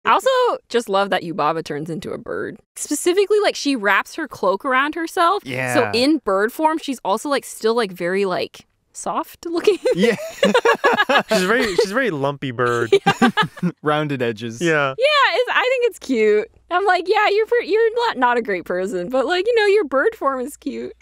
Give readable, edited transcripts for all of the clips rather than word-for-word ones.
I also just love that Yubaba turns into a bird. Specifically, like, she wraps her cloak around herself. Yeah. So in bird form, she's also, like, still, like, very, like, soft looking. Yeah. She's a very lumpy bird. Yeah. Rounded edges. Yeah. Yeah, I think it's cute. I'm like, yeah, you're not a great person, but, like, you know, your bird form is cute.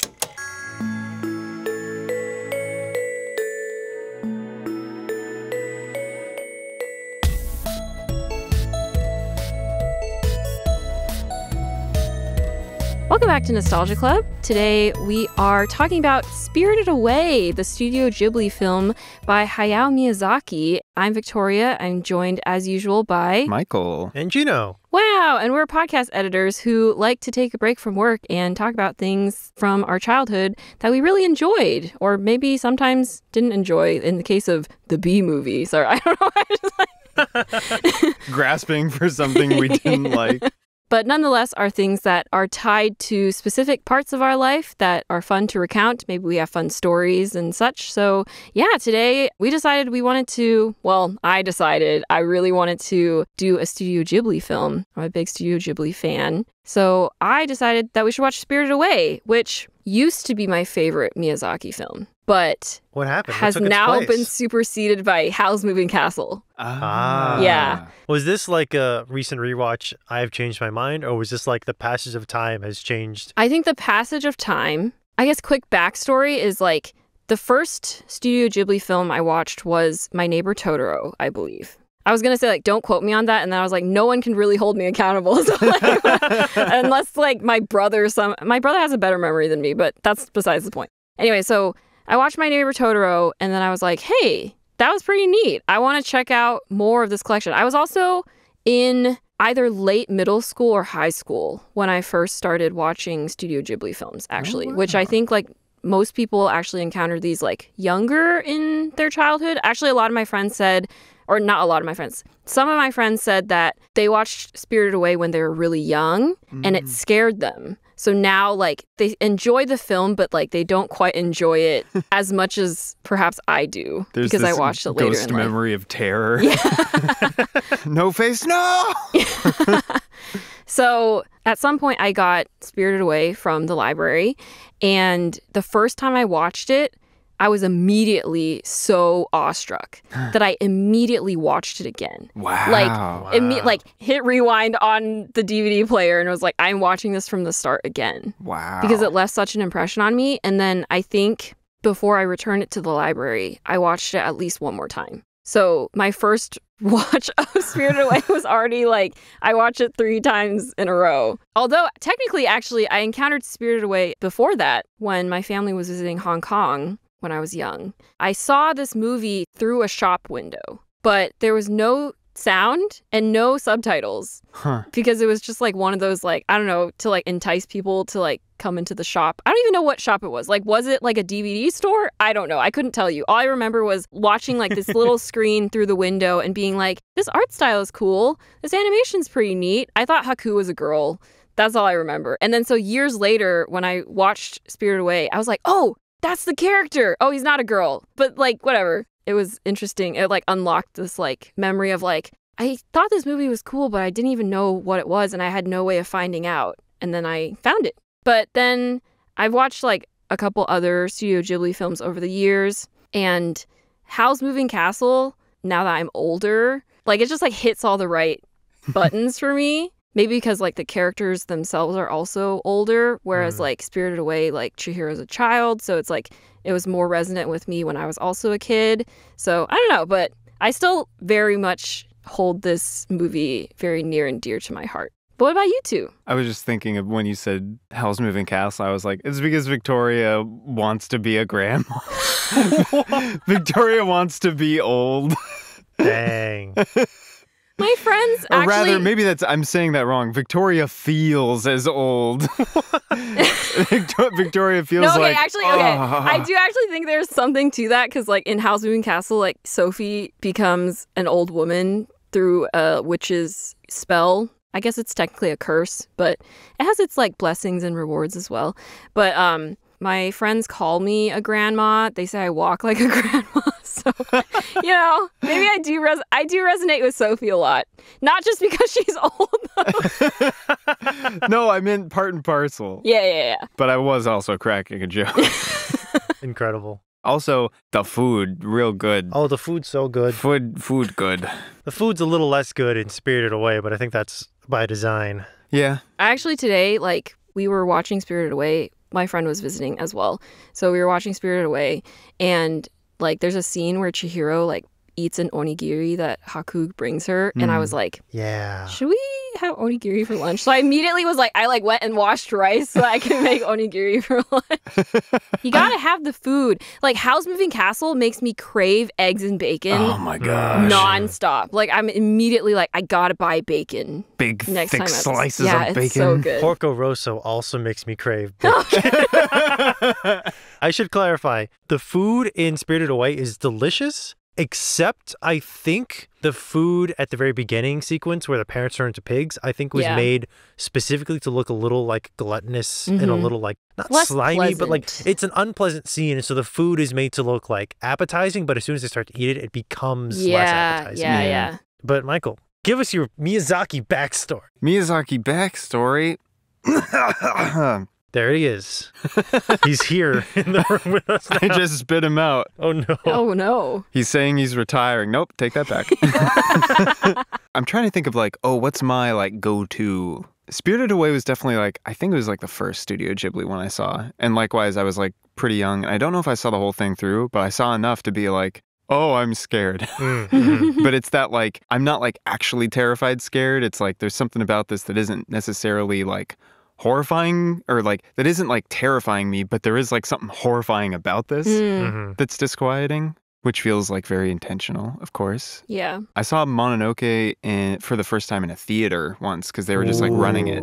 Welcome back to Nostalgia Club. Today we are talking about Spirited Away, the Studio Ghibli film by Hayao Miyazaki. I'm Victoria. I'm joined as usual by Michael. And Jino. Wow, and we're podcast editors who like to take a break from work and talk about things from our childhood that we really enjoyed, or maybe sometimes didn't enjoy, in the case of the B movie. Sorry, I don't know. I just like... Grasping for something we didn't like. But nonetheless are things that are tied to specific parts of our life that are fun to recount. Maybe we have fun stories and such. So yeah, today we decided I really wanted to do a Studio Ghibli film. I'm a big Studio Ghibli fan. So I decided that we should watch Spirited Away, which used to be my favorite Miyazaki film, but what happened? Has now been superseded by Howl's Moving Castle. Ah. Yeah. Was this like a recent rewatch, I have changed my mind, or was this like the passage of time has changed? I think the passage of time, I guess quick backstory is like the first Studio Ghibli film I watched was My Neighbor Totoro, I believe. I was going to say, like, don't quote me on that. And then I was like, no one can really hold me accountable. So, like, unless, like, my brother has a better memory than me, but that's besides the point. Anyway, so I watched My Neighbor Totoro, and then I was like, hey, that was pretty neat. I want to check out more of this collection. I was also in either late middle school or high school when I first started watching Studio Ghibli films, actually, which I think, like, most people actually encountered these, like, younger in their childhood. Actually, a lot of my friends said... Or not a lot of my friends. Some of my friends said that they watched Spirited Away when they were really young and it scared them. So now, like, they enjoy the film, but, like, they don't quite enjoy it as much as perhaps I do. There's because I watched it later ghost in life. memory of terror. Yeah. No face, no! So at some point I got Spirited Away from the library. And the first time I watched it, I was immediately so awestruck that I immediately watched it again. Wow. Like hit rewind on the DVD player and was like, I'm watching this from the start again. Wow. Because it left such an impression on me. And then I think before I returned it to the library, I watched it at least one more time. So my first watch of Spirited Away was already like, I watched it 3 times in a row. Although technically, actually, I encountered Spirited Away before that when my family was visiting Hong Kong. When I was young, I saw this movie through a shop window, but there was no sound and no subtitles because it was just like one of those, like, I don't know, to like entice people to like come into the shop. I don't even know what shop it was. Like, was it like a DVD store? I don't know. I couldn't tell you. All I remember was watching like this little screen through the window and being like, this art style is cool. This animation's pretty neat. I thought Haku was a girl. That's all I remember. And then so years later, when I watched Spirited Away, I was like, oh, that's the character. Oh, he's not a girl. But like, whatever. It was interesting. It like unlocked this like memory of like, I thought this movie was cool, but I didn't even know what it was and I had no way of finding out. And then I found it. But then I've watched like a couple other Studio Ghibli films over the years. And Howl's Moving Castle, now that I'm older, like it just like hits all the right buttons for me. Maybe because, like, the characters themselves are also older, whereas, like, Spirited Away, like, Chihiro's a child, so it's, like, it was more resonant with me when I was also a kid. So, I don't know, but I still very much hold this movie very near and dear to my heart. But what about you two? I was just thinking of when you said Howl's Moving Castle, I was like, it's because Victoria wants to be a grandma. Victoria wants to be old. Dang. My friends actually... Or rather, maybe I'm saying that wrong. Victoria feels as old. Victoria feels like... Okay. I do actually think there's something to that, because, like, in Howl's Moving Castle, like, Sophie becomes an old woman through a witch's spell. I guess it's technically a curse, but it has its, like, blessings and rewards as well. But My friends call me a grandma. They say I walk like a grandma. So, maybe I do resonate with Sophie a lot. Not just because she's old, though. No, I meant part and parcel. Yeah. But I was also cracking a joke. Incredible. Also, the food, real good. Oh, the food's so good. Food good. The food's a little less good in Spirited Away, but I think that's by design. Yeah. Actually, today, we were watching Spirited Away. My friend was visiting as well. So we were watching Spirited Away, and there's a scene where Chihiro eats an onigiri that Haku brings her, and I was like, yeah, should we have onigiri for lunch? So I immediately was like, I went and washed rice so I can make onigiri for lunch. You gotta have the food. Howl's Moving Castle makes me crave eggs and bacon. Oh my gosh. Nonstop. I'm immediately I gotta buy bacon. Big next thick time slices yeah, of bacon. It's so good. Porco Rosso also makes me crave bacon. I should clarify, the food in Spirited Away is delicious, except I think the food at the very beginning sequence where the parents turn into pigs, I think was made specifically to look a little gluttonous and a little not less slimy, pleasant. but it's an unpleasant scene. And so the food is made to look appetizing, but as soon as they start to eat it, it becomes less appetizing. Yeah. But Michael, give us your Miyazaki backstory. Miyazaki backstory. There he is. He's here in the room with us now. I just spit him out. Oh, no. Oh, no. He's saying he's retiring. Nope, take that back. I'm trying to think of what's my go-to. Spirited Away was definitely I think it was the first Studio Ghibli one I saw. And likewise, I was pretty young. I don't know if I saw the whole thing through, but I saw enough to be oh, I'm scared. Mm-hmm. But it's that I'm not actually terrified scared. It's there's something about this that isn't necessarily horrifying or that isn't terrifying me, but there is something horrifying about this that's disquieting, which feels very intentional, of course. Yeah. I saw Mononoke for the first time in a theater once because they were just running it.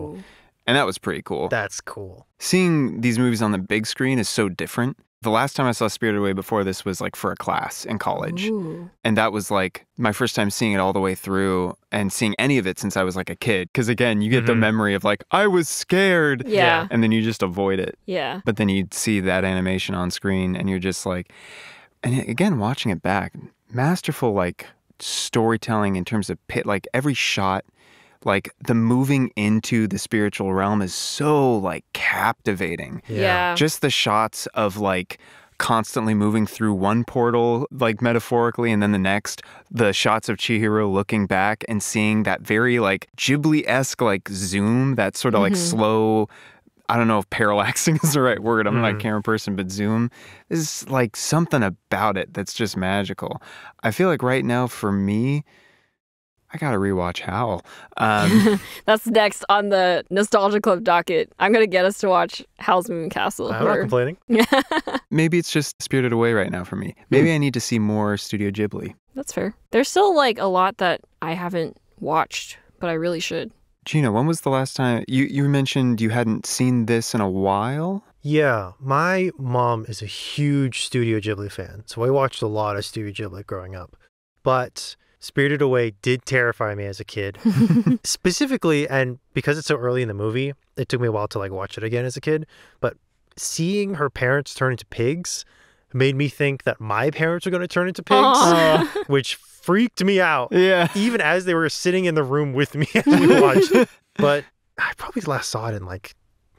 And that was pretty cool. That's cool. Seeing these movies on the big screen is so different. The last time I saw Spirited Away before this was for a class in college. Ooh. And that was my first time seeing it all the way through and seeing any of it since I was a kid. Because again, you get the memory of I was scared. Yeah. And then you just avoid it. Yeah. But then you'd see that animation on screen and you're just and again, watching it back, masterful storytelling in terms of every shot. The moving into the spiritual realm is so captivating. Yeah. Just the shots of constantly moving through one portal metaphorically and then the next, the shots of Chihiro looking back and seeing that very Ghibli-esque zoom, that sort of slow, I don't know if parallaxing is the right word. I'm not a camera person, but zoom is something about it that's just magical. I feel right now for me, I gotta rewatch Howl. That's next on the Nostalgia Club docket. I'm gonna get us to watch Howl's Moving Castle. I'm not complaining. Maybe it's just Spirited Away right now for me. Maybe I need to see more Studio Ghibli. That's fair. There's still a lot that I haven't watched, but I really should. Gino, when was the last time you mentioned you hadn't seen this in a while? Yeah, my mom is a huge Studio Ghibli fan, so I watched a lot of Studio Ghibli growing up. But Spirited Away did terrify me as a kid. Specifically, and because it's so early in the movie, it took me a while to watch it again as a kid. But seeing her parents turn into pigs made me think that my parents were going to turn into pigs, which freaked me out. Yeah. Even as they were sitting in the room with me as we watched it. But I probably last saw it in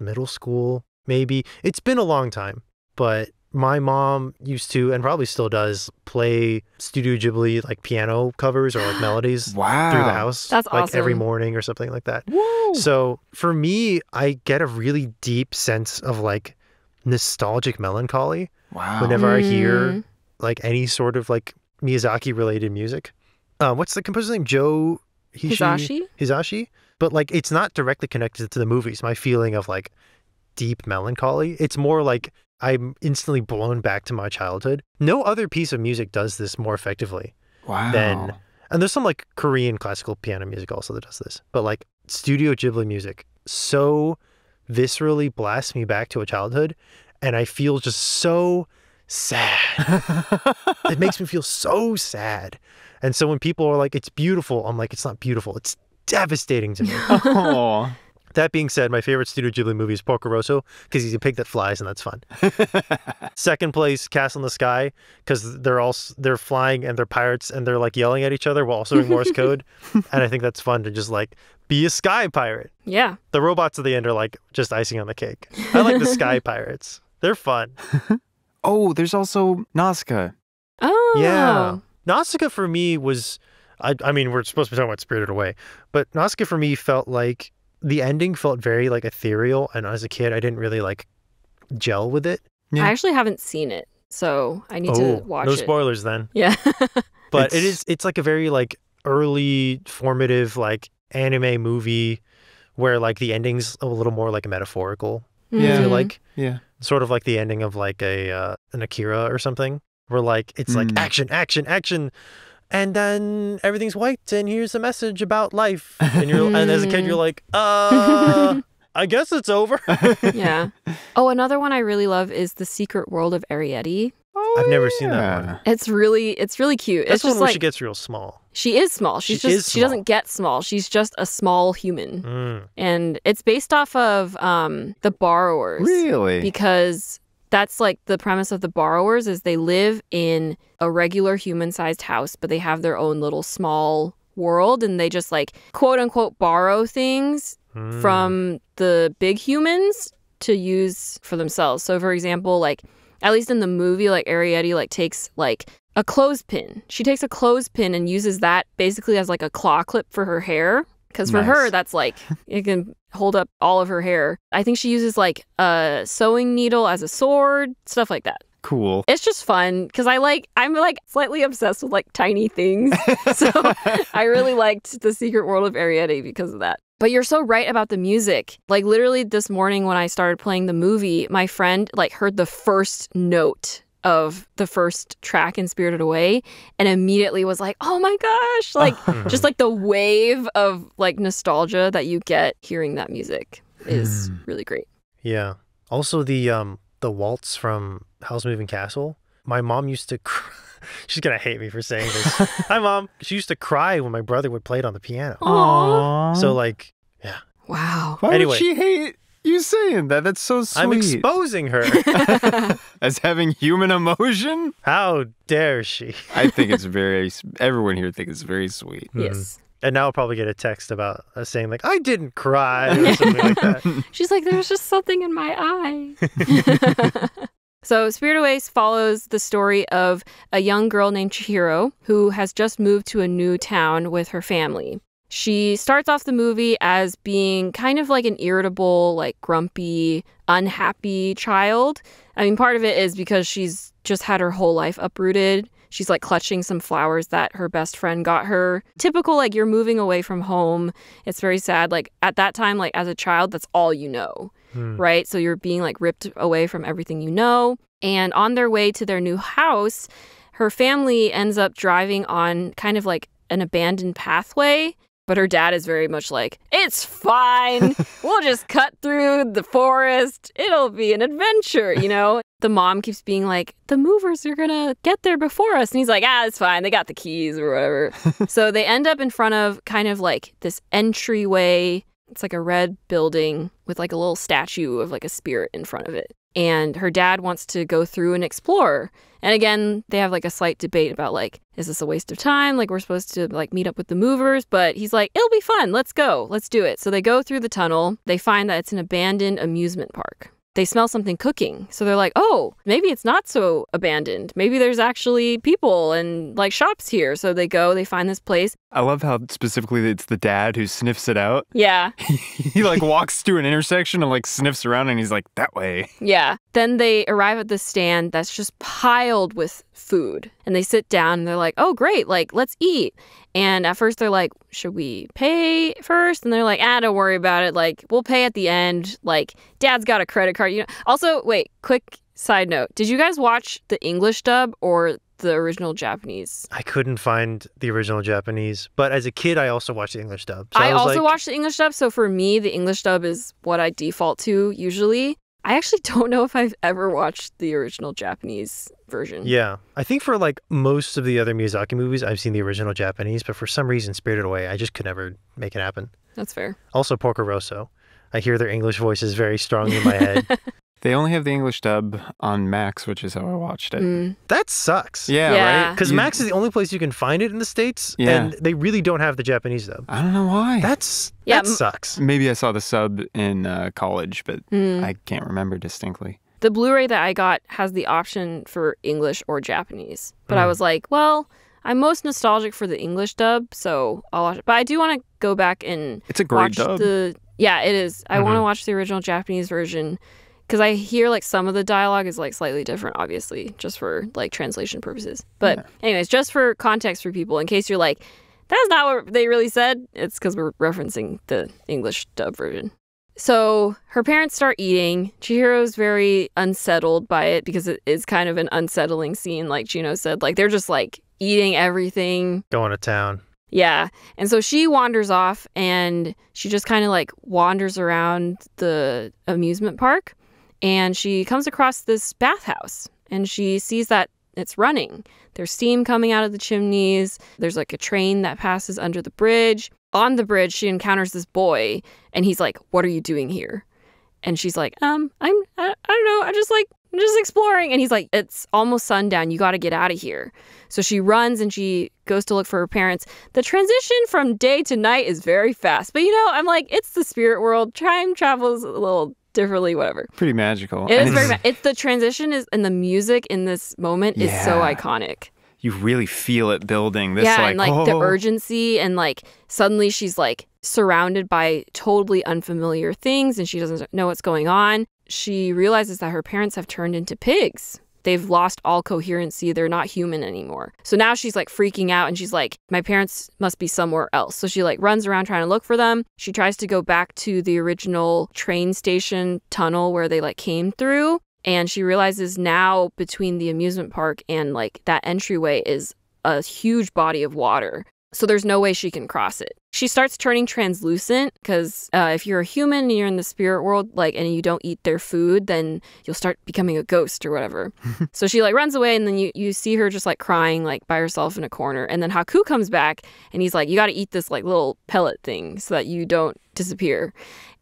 middle school, maybe. It's been a long time, but my mom used to, and probably still does, play Studio Ghibli piano covers or melodies through the house. That's awesome. Every morning or something like that. Woo! So for me, I get a really deep sense of nostalgic melancholy whenever I hear any sort of Miyazaki related music. What's the composer's name? Joe Hisashi? But it's not directly connected to the movies. My feeling of deep melancholy. It's more I'm instantly blown back to my childhood. No other piece of music does this more effectively than, and there's some Korean classical piano music also that does this, but Studio Ghibli music so viscerally blasts me back to a childhood, and I feel just so sad. It makes me feel so sad. And so when people are it's beautiful, I'm it's not beautiful. It's devastating to me. That being said, my favorite Studio Ghibli movie is Porco Rosso because he's a pig that flies and that's fun. Second place, Castle in the Sky, because they're flying and they're pirates and they're like yelling at each other while also doing Morse code. And I think that's fun to just like be a sky pirate. Yeah. The robots at the end are like just icing on the cake. I like the sky pirates. They're fun. Oh, there's also Nausicaa. Oh. Yeah. Nausicaa for me was, I mean, we're supposed to be talking about Spirited Away, but Nausicaa for me felt like the ending felt very like ethereal. And as a kid, I didn't really like gel with it. Yeah. I actually haven't seen it, so I need to watch it. No spoilers then. Yeah. But it's like a very like early formative like anime movie where like the ending's a little more like metaphorical. Yeah. I feel like. Yeah. Sort of like the ending of like an Akira or something, where like it's like action, action, action, and then everything's white, and here's a message about life, and and as a kid you're like, I guess it's over. Yeah. Oh, another one I really love is The Secret World of Arrietty. Oh, I've never seen that one. It's really cute. That's it's just where like she gets real small. She is small. She doesn't get small. She's just a small human. And it's based off of The Borrowers. Really? Because that's like the premise of The Borrowers is they live in a regular human-sized house, but they have their own little small world, and they just like quote unquote borrow things from the big humans to use for themselves. So for example, like at least in the movie, like Arrietty like takes like a clothespin. She takes a clothespin and uses that basically as like a claw clip for her hair. Because for her, that's like, it can hold up all of her hair. I think she uses like a sewing needle as a sword, stuff like that. Cool. It's just fun because I'm like slightly obsessed with like tiny things. So I really liked The Secret World of Arrietty because of that. But you're so right about the music. Like literally this morning when I started playing the movie, my friend like heard the first note of the first track in Spirited Away and immediately was like, oh my gosh, like just like the wave of like nostalgia that you get hearing that music is really great. Yeah. Also the waltz from Howl's Moving Castle. My mom used to she's gonna hate me for saying this. Hi Mom. She used to cry when my brother would play it on the piano. Aww. So like, yeah. Wow. Why would she hate you saying that? That's so sweet. I'm exposing her. As having human emotion? How dare she? I think it's everyone here thinks it's very sweet. Yes. And now I'll probably get a text about us saying like, I didn't cry or something like that. She's like, there's just something in my eye. So Spirited Away follows the story of a young girl named Chihiro who has just moved to a new town with her family. She starts off the movie as being kind of like an irritable, like grumpy, unhappy child. I mean, part of it is because she's just had her whole life uprooted. She's like clutching some flowers that her best friend got her. Typical, like you're moving away from home. It's very sad. Like at that time, like as a child, that's all you know, right? So you're being like ripped away from everything you know. And on their way to their new house, her family ends up driving on kind of like an abandoned pathway. But her dad is very much like, it's fine. We'll just cut through the forest. It'll be an adventure, you know? The mom keeps being like, the movers are going to get there before us. And he's like, it's fine. They got the keys or whatever. So they end up in front of kind of like this entryway. It's like a red building with like a little statue of like a spirit in front of it. And her dad wants to go through and explore. And again, they have like a slight debate about like, is this a waste of time? Like we're supposed to like meet up with the movers, but he's like, it'll be fun. Let's go. Let's do it. So they go through the tunnel. They find that it's an abandoned amusement park. They smell something cooking. So they're like, oh, maybe it's not so abandoned. Maybe there's actually people and like shops here. So they go, they find this place. I love how specifically it's the dad who sniffs it out. Yeah. He like walks through an intersection and like sniffs around and he's like, that way. Yeah. Then they arrive at this stand that's just piled with food. And they sit down and they're like, oh, great. Like, let's eat. And at first they're like, should we pay first? And they're like, don't worry about it. Like, we'll pay at the end. Like, Dad's got a credit card. You know. Also, wait, quick side note. Did you guys watch the English dub or the original Japanese? I couldn't find the original Japanese, but as a kid, I also watched the English dub. So I also watched the English dub. So for me, the English dub is what I default to usually. I actually don't know if I've ever watched the original Japanese version. Yeah. I think for like most of the other Miyazaki movies, I've seen the original Japanese, but for some reason, Spirited Away, I just could never make it happen. That's fair. Also, Porco Rosso. I hear their English voices very strongly in my head. They only have the English dub on Max, which is how I watched it. That sucks. Yeah. Right? Because Max is the only place you can find it in the States, and they really don't have the Japanese dub. I don't know why. That sucks. Maybe I saw the sub in college, but I can't remember distinctly. The Blu-ray that I got has the option for English or Japanese. But I was like, well, I'm most nostalgic for the English dub, so I'll watch it. But I do want to go back and it's a great watch dub. Yeah, it is. I want to watch the original Japanese version because I hear like some of the dialogue is like slightly different, obviously, just for like translation purposes. But anyways, just for context for people, in case you're like, that's not what they really said, it's because we're referencing the English dub version. So her parents start eating. Chihiro's very unsettled by it because it is kind of an unsettling scene, like Jino said. Like, they're just, like, eating everything. Going to town. Yeah. And so she wanders off, and she just kind of, like, wanders around the amusement park. And she comes across this bathhouse, and she sees that it's running. There's steam coming out of the chimneys. There's, like, a train that passes under the bridge. On the bridge, she encounters this boy, and he's like, "What are you doing here?" And she's like, I don't know. I'm just exploring." And he's like, "It's almost sundown. You got to get out of here." So she runs and she goes to look for her parents. The transition from day to night is very fast. But, I'm like, it's the spirit world. Time travels a little differently, whatever. Pretty magical. It is very it's the transition and the music in this moment is so iconic. You really feel it building. This, and the urgency, and like suddenly she's like surrounded by totally unfamiliar things and she doesn't know what's going on. She realizes that her parents have turned into pigs. They've lost all coherency. They're not human anymore. So now she's like freaking out and she's like, my parents must be somewhere else. So she like runs around trying to look for them. She tries to go back to the original train station tunnel where they like came through. And she realizes now between the amusement park and like that entryway is a huge body of water. So there's no way she can cross it. She starts turning translucent because if you're a human and you're in the spirit world, like, and you don't eat their food, then you'll start becoming a ghost or whatever. So she like runs away, and then you see her just like crying like by herself in a corner. And then Haku comes back and he's like, you got to eat this like little pellet thing so that you don't disappear.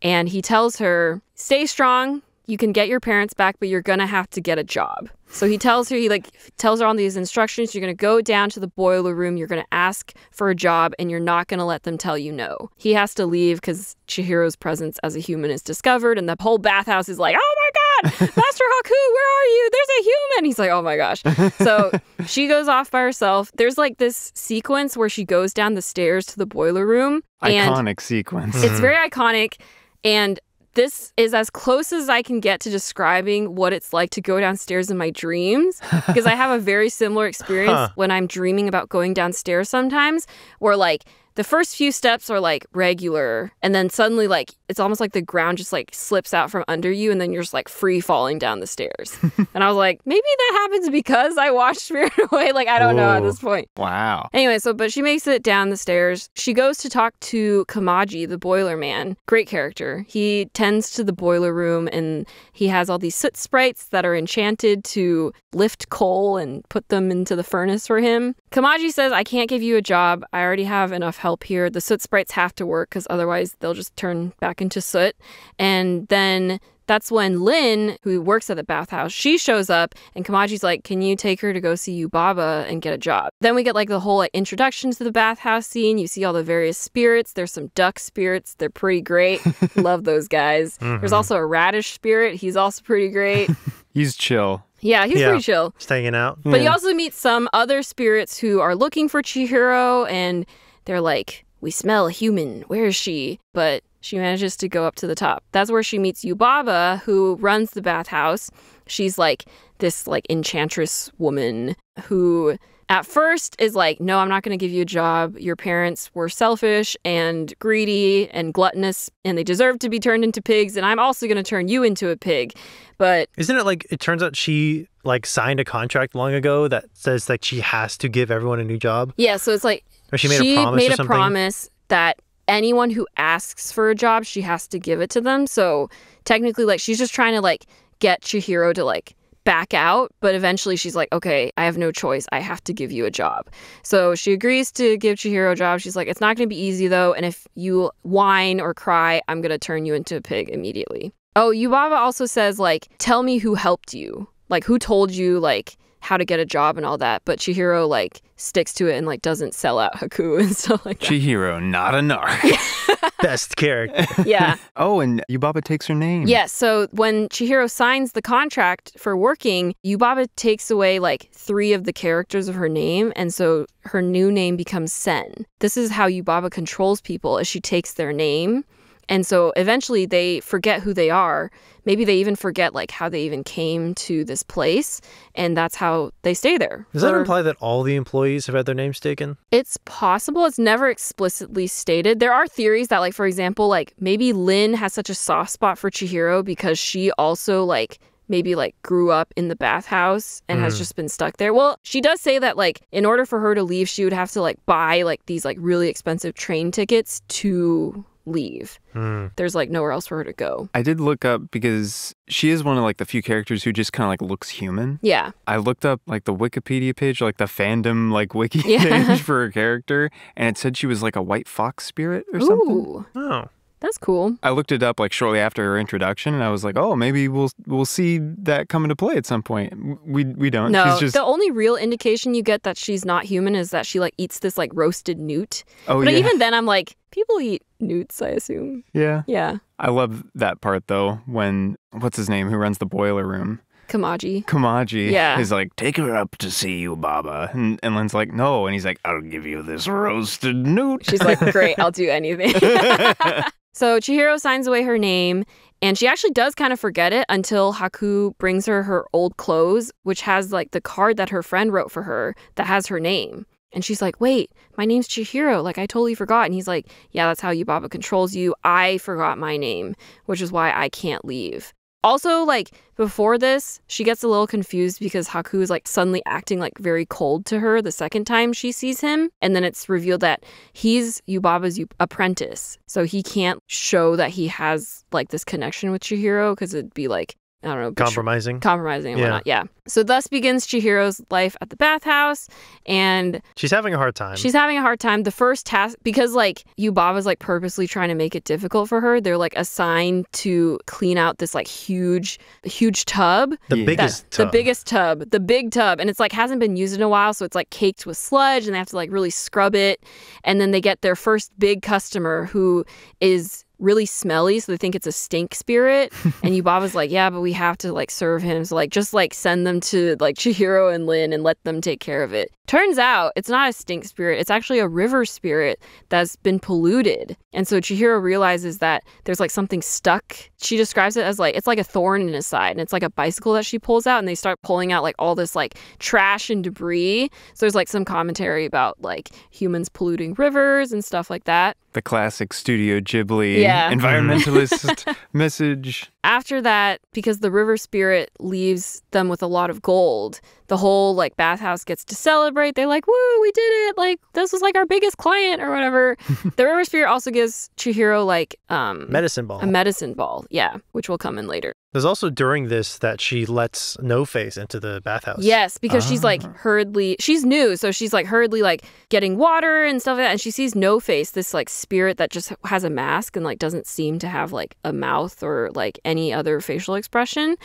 And he tells her, stay strong. You can get your parents back, but you're going to have to get a job. So he tells her all these instructions. You're going to go down to the boiler room. You're going to ask for a job, and you're not going to let them tell you no. He has to leave because Chihiro's presence as a human is discovered, and the whole bathhouse is like, oh my God, Master Haku, where are you? There's a human. He's like, oh my gosh. So she goes off by herself. There's like this sequence where she goes down the stairs to the boiler room. Iconic sequence. It's very iconic, and this is as close as I can get to describing what it's like to go downstairs in my dreams, because I have a very similar experience when I'm dreaming about going downstairs sometimes, where like the first few steps are like regular, and then suddenly like it's almost like the ground just like slips out from under you, and then you're just like free falling down the stairs. And I was like, maybe that happens because I watched Spirited Away. Like, I don't know at this point. Wow. Anyway, but she makes it down the stairs. She goes to talk to Kamaji, the boiler man. Great character. He tends to the boiler room, and he has all these soot sprites that are enchanted to lift coal and put them into the furnace for him. Kamaji says, I can't give you a job. I already have enough help here. The soot sprites have to work because otherwise they'll just turn back into soot. And then that's when Lynn, who works at the bathhouse, she shows up, and Kamaji's like, can you take her to go see Yubaba and get a job? Then we get like the whole like introduction to the bathhouse scene. You see all the various spirits. There's some duck spirits. They're pretty great. Love those guys. There's also a radish spirit. He's also pretty great. He's chill. Yeah, he's pretty chill. Just hanging out. But you also meet some other spirits who are looking for Chihiro, and they're like, we smell a human. Where is she? But she manages to go up to the top. That's where she meets Yubaba, who runs the bathhouse. She's like this like enchantress woman who at first is like, no, I'm not going to give you a job. Your parents were selfish and greedy and gluttonous, and they deserve to be turned into pigs, and I'm also going to turn you into a pig. But isn't it like, it turns out she like signed a contract long ago that says like she has to give everyone a new job? Yeah, so it's like or she made a promise that anyone who asks for a job, she has to give it to them. So technically, like, she's just trying to like get Chihiro to like back out, but eventually she's like, okay, I have no choice. I have to give you a job. So she agrees to give Chihiro a job. She's like, it's not going to be easy though, and if you whine or cry, I'm going to turn you into a pig immediately. Oh, Yubaba also says, like, tell me who helped you. Like, who told you, like, how to get a job and all that. But Chihiro, like, sticks to it and, like, doesn't sell out Haku and stuff like that. Chihiro, not a narc. Best character. Yeah. Oh, and Yubaba takes her name. Yes. So when Chihiro signs the contract for working, Yubaba takes away, like, 3 of the characters of her name. And so her new name becomes Sen. This is how Yubaba controls people, is she takes their name. And so eventually they forget who they are. Maybe they even forget, like, how they even came to this place. And that's how they stay there. Does that imply that all the employees have had their names taken? It's possible. It's never explicitly stated. There are theories that, like, for example, like, maybe Lin has such a soft spot for Chihiro because she also, like, maybe, like, grew up in the bathhouse and has just been stuck there. Well, she does say that, like, in order for her to leave, she would have to, like, buy, like, these, like, really expensive train tickets to leave. There's, like, nowhere else for her to go. I did look up because she is one of, like, the few characters who just kind of, like, looks human. Yeah. I looked up, like, the Wikipedia page, like the fandom, like, wiki page for her character, and it said she was, like, a white fox spirit or something. Ooh. Oh. That's cool. I looked it up, like, shortly after her introduction, and I was like, oh, maybe we'll see that come into play at some point. We don't. No, she's just... the only real indication you get that she's not human is that she, like, eats this, like, roasted newt. Oh, but yeah. even then, I'm like, people eat newts, I assume. Yeah. Yeah. I love that part, though, when, what's his name, who runs the boiler room? Kamaji Yeah. is like, take her up to see you, Baba. And Lynn's like, no. And he's like, I'll give you this roasted newt. She's like, great, I'll do anything. So Chihiro signs away her name, and she actually does kind of forget it until Haku brings her old clothes, which has, like, the card that her friend wrote for her that has her name. And she's like, wait, my name's Chihiro. Like, I totally forgot. And he's like, yeah, that's how Yubaba controls you. I forgot my name, which is why I can't leave. Also, like, before this, she gets a little confused because Haku is, like, suddenly acting, like, very cold to her the second time she sees him. And then it's revealed that he's Yubaba's apprentice. So he can't show that he has, like, this connection with Chihiro because it'd be, like, I don't know. Compromising and whatnot. Yeah. So thus begins Chihiro's life at the bathhouse, and she's having a hard time. The first task, because, like, Yubaba's, like, purposely trying to make it difficult for her, they're, like, assigned to clean out this, like, huge tub. The biggest tub. The big tub. And it's, like, hasn't been used in a while, so it's, like, caked with sludge, and they have to, like, really scrub it. And then they get their first big customer who is really smelly, so they think it's a stink spirit. And Yubaba's like, yeah, but we have to, like, serve him, so, like, just, like, send them to, like, Chihiro and Lin and let them take care of it. Turns out it's not a stink spirit, it's actually a river spirit that's been polluted. And so Chihiro realizes that there's, like, something stuck. She describes it as, like, it's like a thorn in his side, and it's like a bicycle that she pulls out, and they start pulling out, like, all this, like, trash and debris. So there's, like, some commentary about, like, humans polluting rivers and stuff like that. The classic Studio Ghibli environmentalist message. After that, because the river spirit leaves them with a lot of gold, the whole, like, bathhouse gets to celebrate. They're like, woo, we did it. Like, this was, like, our biggest client or whatever. The river spirit also gives Chihiro, like, medicine ball. A medicine ball, yeah, which will come in later. There's also during this that she lets No Face into the bathhouse. Yes, because she's, like, she's new, so she's, like, hurriedly, like, getting water and stuff like that, and she sees No Face, this, like, spirit that just has a mask and, like, doesn't seem to have, like, a mouth or, like, any other facial expression.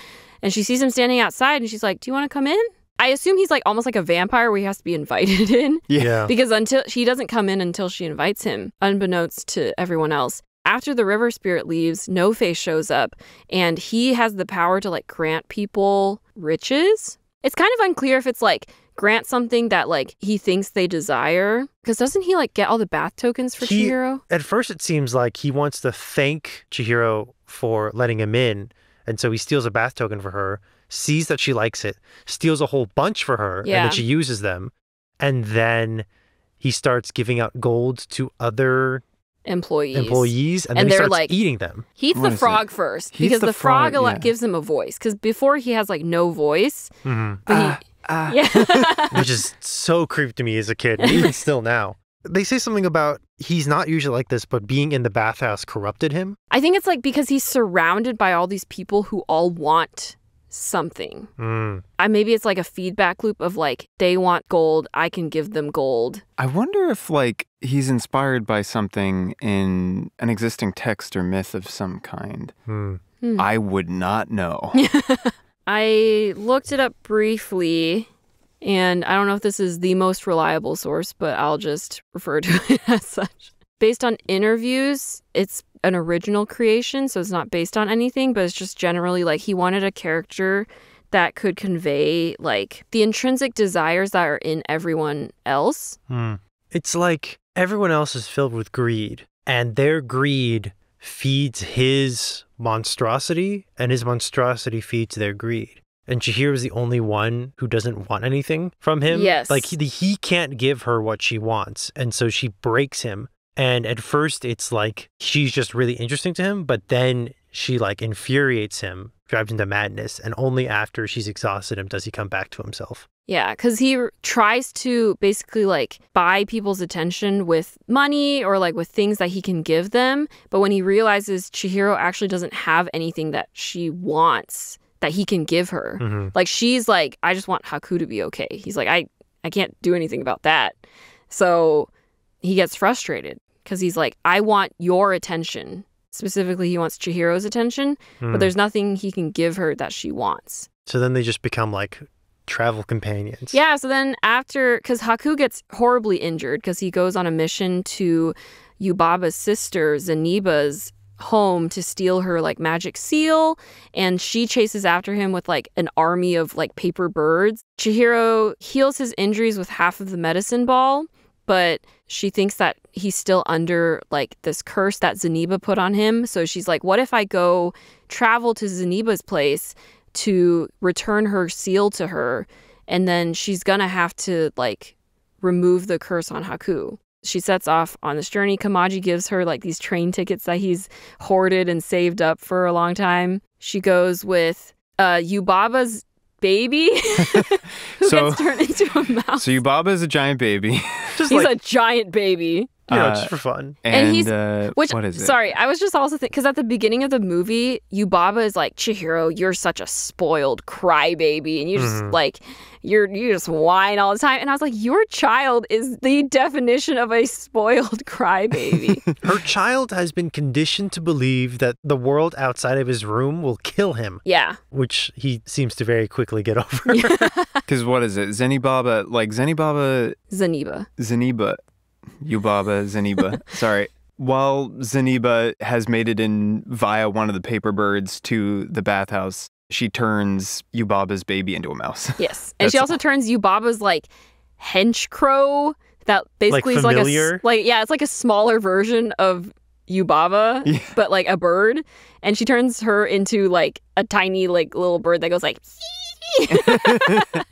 And she sees him standing outside, and she's like, do you want to come in? I assume he's, like, almost like a vampire where he has to be invited in. Yeah. Because until he doesn't come in until she invites him, unbeknownst to everyone else. After the river spirit leaves, No Face shows up, and he has the power to, like, grant people riches. It's kind of unclear if it's, like, grant something that, like, he thinks they desire. Because doesn't he, like, get all the bath tokens for Chihiro? At first it seems like he wants to thank Chihiro for letting him in, and so he steals a bath token for her, sees that she likes it, steals a whole bunch for her, and then she uses them, and then he starts giving out gold to other employees, and then he starts, like, eating them. He eats the frog first, because the frog gives him a voice. Because before he has, like, no voice. But which is so creepy to me as a kid, even still now. They say something about he's not usually like this, but being in the bathhouse corrupted him. I think it's, like, because he's surrounded by all these people who all want something. Mm. Maybe it's like a feedback loop of like, they want gold, I can give them gold. I wonder if like he's inspired by something in an existing text or myth of some kind. I would not know. I looked it up briefly, and I don't know if this is the most reliable source, but I'll just refer to it as such. Based on interviews, it's an original creation, so it's not based on anything, but it's just generally like he wanted a character that could convey like the intrinsic desires that are in everyone else. It's like everyone else is filled with greed, and their greed feeds his monstrosity, and his monstrosity feeds their greed. And Chihiro is the only one who doesn't want anything from him. Yes. Like he can't give her what she wants, and so she breaks him. And at first it's like she's just really interesting to him, but then she like infuriates him, drives him to madness, and only after she's exhausted him does he come back to himself. Yeah, because he tries to basically like buy people's attention with money or like with things that he can give them. But when he realizes Chihiro actually doesn't have anything that she wants that he can give her, like she's like, I just want Haku to be okay. He's like, I can't do anything about that. So he gets frustrated because he's like, I want your attention. Specifically, he wants Chihiro's attention, but there's nothing he can give her that she wants. So then they just become like travel companions. Yeah, so then after, because Haku gets horribly injured because he goes on a mission to Yubaba's sister, Zeniba's home to steal her like magic seal, and she chases after him with like an army of like paper birds. Chihiro heals his injuries with half of the medicine ball, but she thinks that he's still under like this curse that Zeniba put on him. So she's like, what if I go travel to Zeniba's place to return her seal to her, and then she's gonna have to like remove the curse on Haku. She sets off on this journey. Kamaji gives her like these train tickets that he's hoarded and saved up for a long time. She goes with Yubaba's baby who gets turned into a mouse. So Yubaba is a giant baby. He's like, a giant baby. You know, just for fun. And he's, what is it? Sorry, I was just also thinking, because at the beginning of the movie, Yubaba is like, Chihiro, you're such a spoiled crybaby, and you just like, you just whine all the time. And I was like, your child is the definition of a spoiled crybaby. Her child has been conditioned to believe that the world outside of his room will kill him. Yeah. Which he seems to very quickly get over. Because what is it? Zeniba. Yubaba, Zeniba. Sorry. While Zeniba has made it in via one of the paper birds to the bathhouse, she turns Yubaba's baby into a mouse. Yes. And she also turns Yubaba's like hench crow that basically like is familiar? it's like a smaller version of Yubaba, but like a bird. And she turns her into like a tiny like little bird that goes like and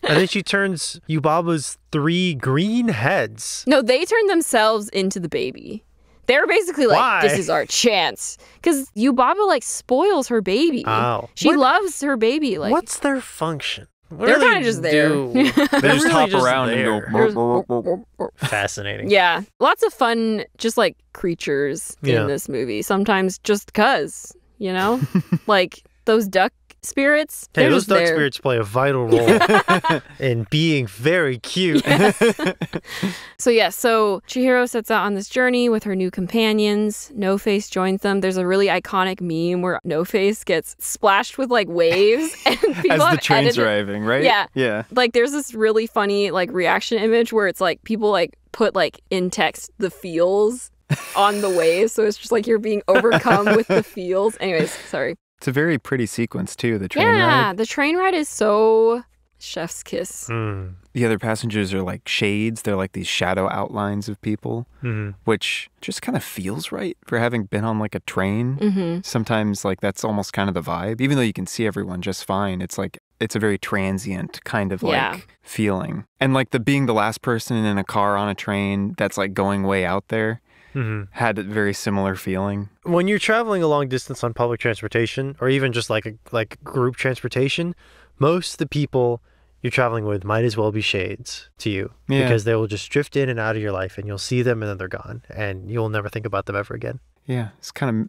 then she turns Yubaba's 3 green heads. No, they turn themselves into the baby. They're basically like, Why? This is our chance. Because Yubaba like spoils her baby. Oh. She loves her baby. Like, what's their function? What they're do kind of just there. They just really hop just around there. and go. Fascinating. Yeah. Lots of fun, just like creatures in this movie. Sometimes just because, you know? Like those duck spirits. Hey, those duck there. spirits play a vital role in being very cute. So Chihiro sets out on this journey with her new companions. No Face joins them. There's a really iconic meme where No Face gets splashed with like waves and people As the have train's edited. arriving, right? Yeah. Like there's this really funny like reaction image where it's like people like put like in text the feels on the waves. So it's just like you're being overcome with the feels. Anyways, sorry. It's a very pretty sequence, too, the train ride. Yeah, the train ride is so chef's kiss. The other passengers are like shades. They're like these shadow outlines of people, which just kind of feels right for having been on like a train. Sometimes like that's almost kind of the vibe. Even though you can see everyone just fine, it's like it's a very transient kind of like feeling. And like being the last person in a car on a train that's like going way out there. Had a very similar feeling. When you're traveling a long distance on public transportation, or even just like group transportation, most of the people you're traveling with might as well be shades to you, because they will just drift in and out of your life, and you'll see them and then they're gone, and you'll never think about them ever again. Yeah,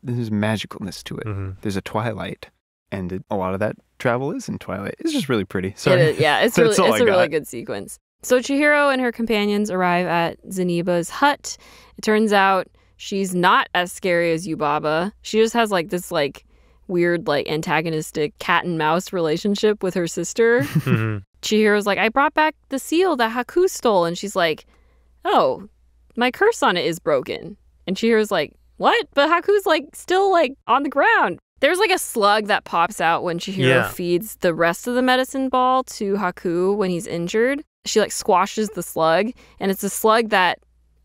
there's magicalness to it. There's a twilight. And a lot of that travel is in Twilight. It's just really pretty. Sorry. It is, yeah, it's a really good sequence. So Chihiro and her companions arrive at Zeniba's hut. It turns out she's not as scary as Yubaba. She just has like this like weird like antagonistic cat and mouse relationship with her sister. Chihiro's like, I brought back the seal that Haku stole. And she's like, oh, my curse on it is broken. And Chihiro's like, what? But Haku's like still like on the ground. There's like a slug that pops out when Chihiro feeds the rest of the medicine ball to Haku when he's injured. She like squashes the slug, and it's a slug that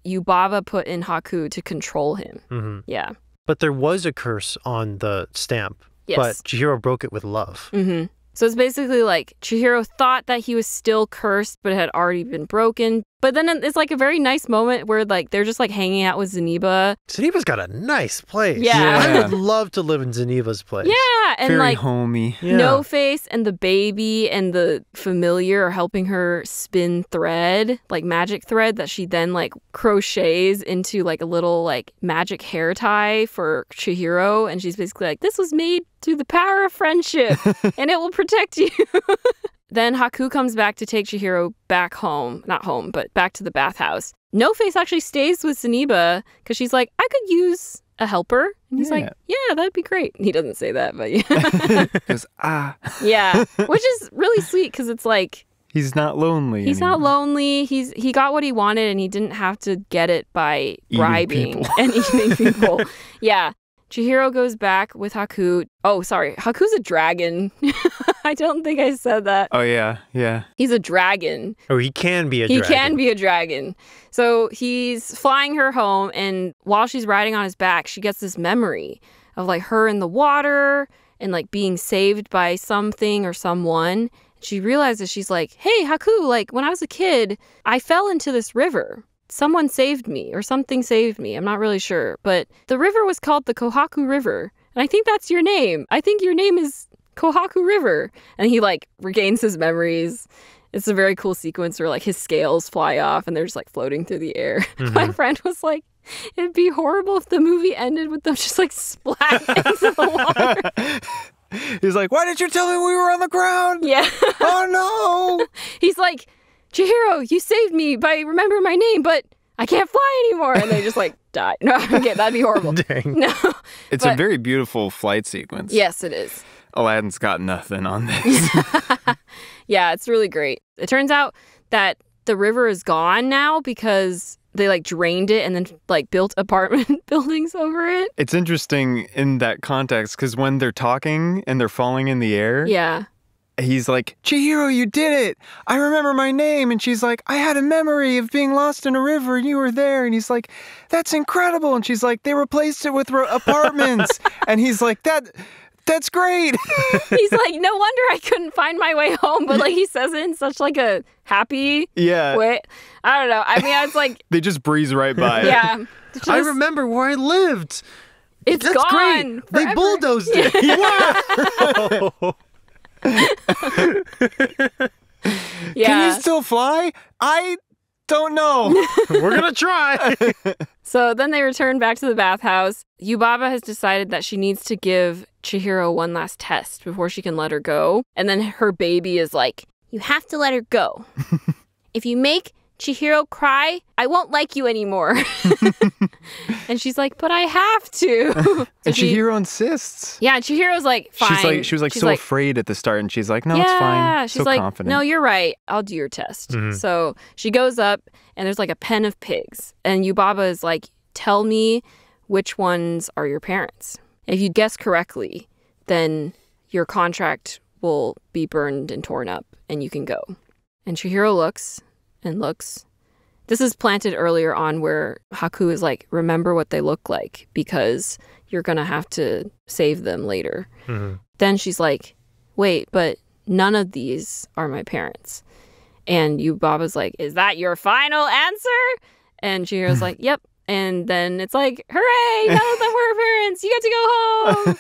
Yubaba put in Haku to control him. Yeah. But there was a curse on the stamp, but Chihiro broke it with love. So it's basically like Chihiro thought that he was still cursed, but it had already been broken. But then it's like a very nice moment where like they're just like hanging out with Zeniba. Zeniba's got a nice place. Yeah. I would love to live in Zeniba's place. Yeah. And very like homey. Yeah. No Face and the baby and the familiar are helping her spin thread, like magic thread that she then like crochets into like a little like magic hair tie for Chihiro. And she's basically like, this was made through the power of friendship and it will protect you. Then Haku comes back to take Chihiro back home. Not home, but back to the bathhouse. No Face actually stays with Zeniba because she's like, I could use a helper. And he's like, yeah, that'd be great. He doesn't say that, but yeah. Because, Yeah, which is really sweet because it's like... He's not lonely He's anymore. not lonely. He got what he wanted and he didn't have to get it by bribing and eating people. Yeah. Chihiro goes back with Haku. Oh, sorry. Haku's a dragon. I don't think I said that. Oh, yeah. Yeah. He's a dragon. Oh, he can be a dragon. He can be a dragon. So he's flying her home, and while she's riding on his back, she gets this memory of like her in the water and like being saved by something or someone. She realizes, she's like, hey, Haku, like when I was a kid, I fell into this river. Someone saved me or something saved me. I'm not really sure. But the river was called the Kohaku River. And I think that's your name. I think your name is Kohaku River. And he like regains his memories. It's a very cool sequence where like his scales fly off and they're just like floating through the air. My friend was like, it'd be horrible if the movie ended with them just like splat into the water. He's like, why didn't you tell me we were on the ground? Yeah. Oh, no. He's like, Chihiro, you saved me by remembering my name, but I can't fly anymore. And they just like die. No, okay, that'd be horrible. Dang. No. It's a very beautiful flight sequence. Yes, it is. Aladdin's got nothing on this. Yeah, it's really great. It turns out that the river is gone now because they like drained it and then like built apartment buildings over it. It's interesting in that context because when they're talking and they're falling in the air. Yeah. He's like, Chihiro, you did it. I remember my name. And she's like, I had a memory of being lost in a river and you were there. And he's like, that's incredible. And she's like, they replaced it with apartments. And he's like, that's great. He's like, no wonder I couldn't find my way home. But like he says it in such like a happy way. I don't know. I mean, I was like. They just breeze right by it. Yeah. I remember where I lived. It's That's gone. Great. They bulldozed it. Wow. Yeah. Can you still fly? I don't know. We're gonna try. So then they return back to the bathhouse. Yubaba has decided that she needs to give Chihiro one last test before she can let her go. And then her baby is like, you have to let her go. If you make Chihiro cry, I won't like you anymore. And she's like, but I have to. So and Chihiro insists. Yeah, Chihiro's like, fine. She was like afraid at the start, and she's like, no, it's fine. She's like, confident. no, you're right. I'll do your test. So she goes up, and there's like a pen of pigs. And Yubaba is like, tell me which ones are your parents. If you guess correctly, then your contract will be burned and torn up, and you can go. And Chihiro looks and looks. This is planted earlier on where Haku is like, remember what they look like because you're going to have to save them later. Then she's like, wait, but none of these are my parents. And Yubaba's like, is that your final answer? And Chihiro's like, yep. And then it's like, hooray, none of them were parents. You get to go home.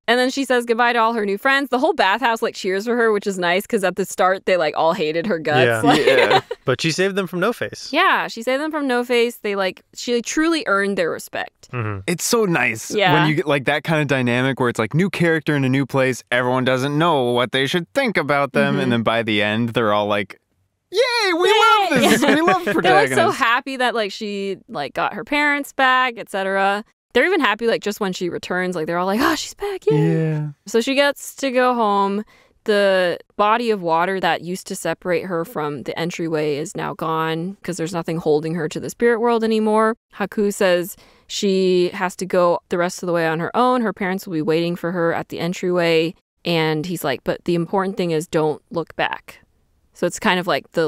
And then she says goodbye to all her new friends. The whole bathhouse like cheers for her, which is nice because at the start they like all hated her guts. Yeah. But she saved them from No Face. Yeah, she saved them from No Face. She truly earned their respect. Mm-hmm. It's so nice when you get like that kind of dynamic where it's like new character in a new place. Everyone doesn't know what they should think about them. And then by the end, they're all like, yay, we love this. We love protagonists. They're like so happy that like she like got her parents back, etc. They're even happy like just when she returns, like they're all like, oh, she's back, yay. Yeah. So she gets to go home. The body of water that used to separate her from the entryway is now gone because there's nothing holding her to the spirit world anymore. Haku says she has to go the rest of the way on her own. Her parents will be waiting for her at the entryway. And he's like, but the important thing is don't look back. So it's kind of like the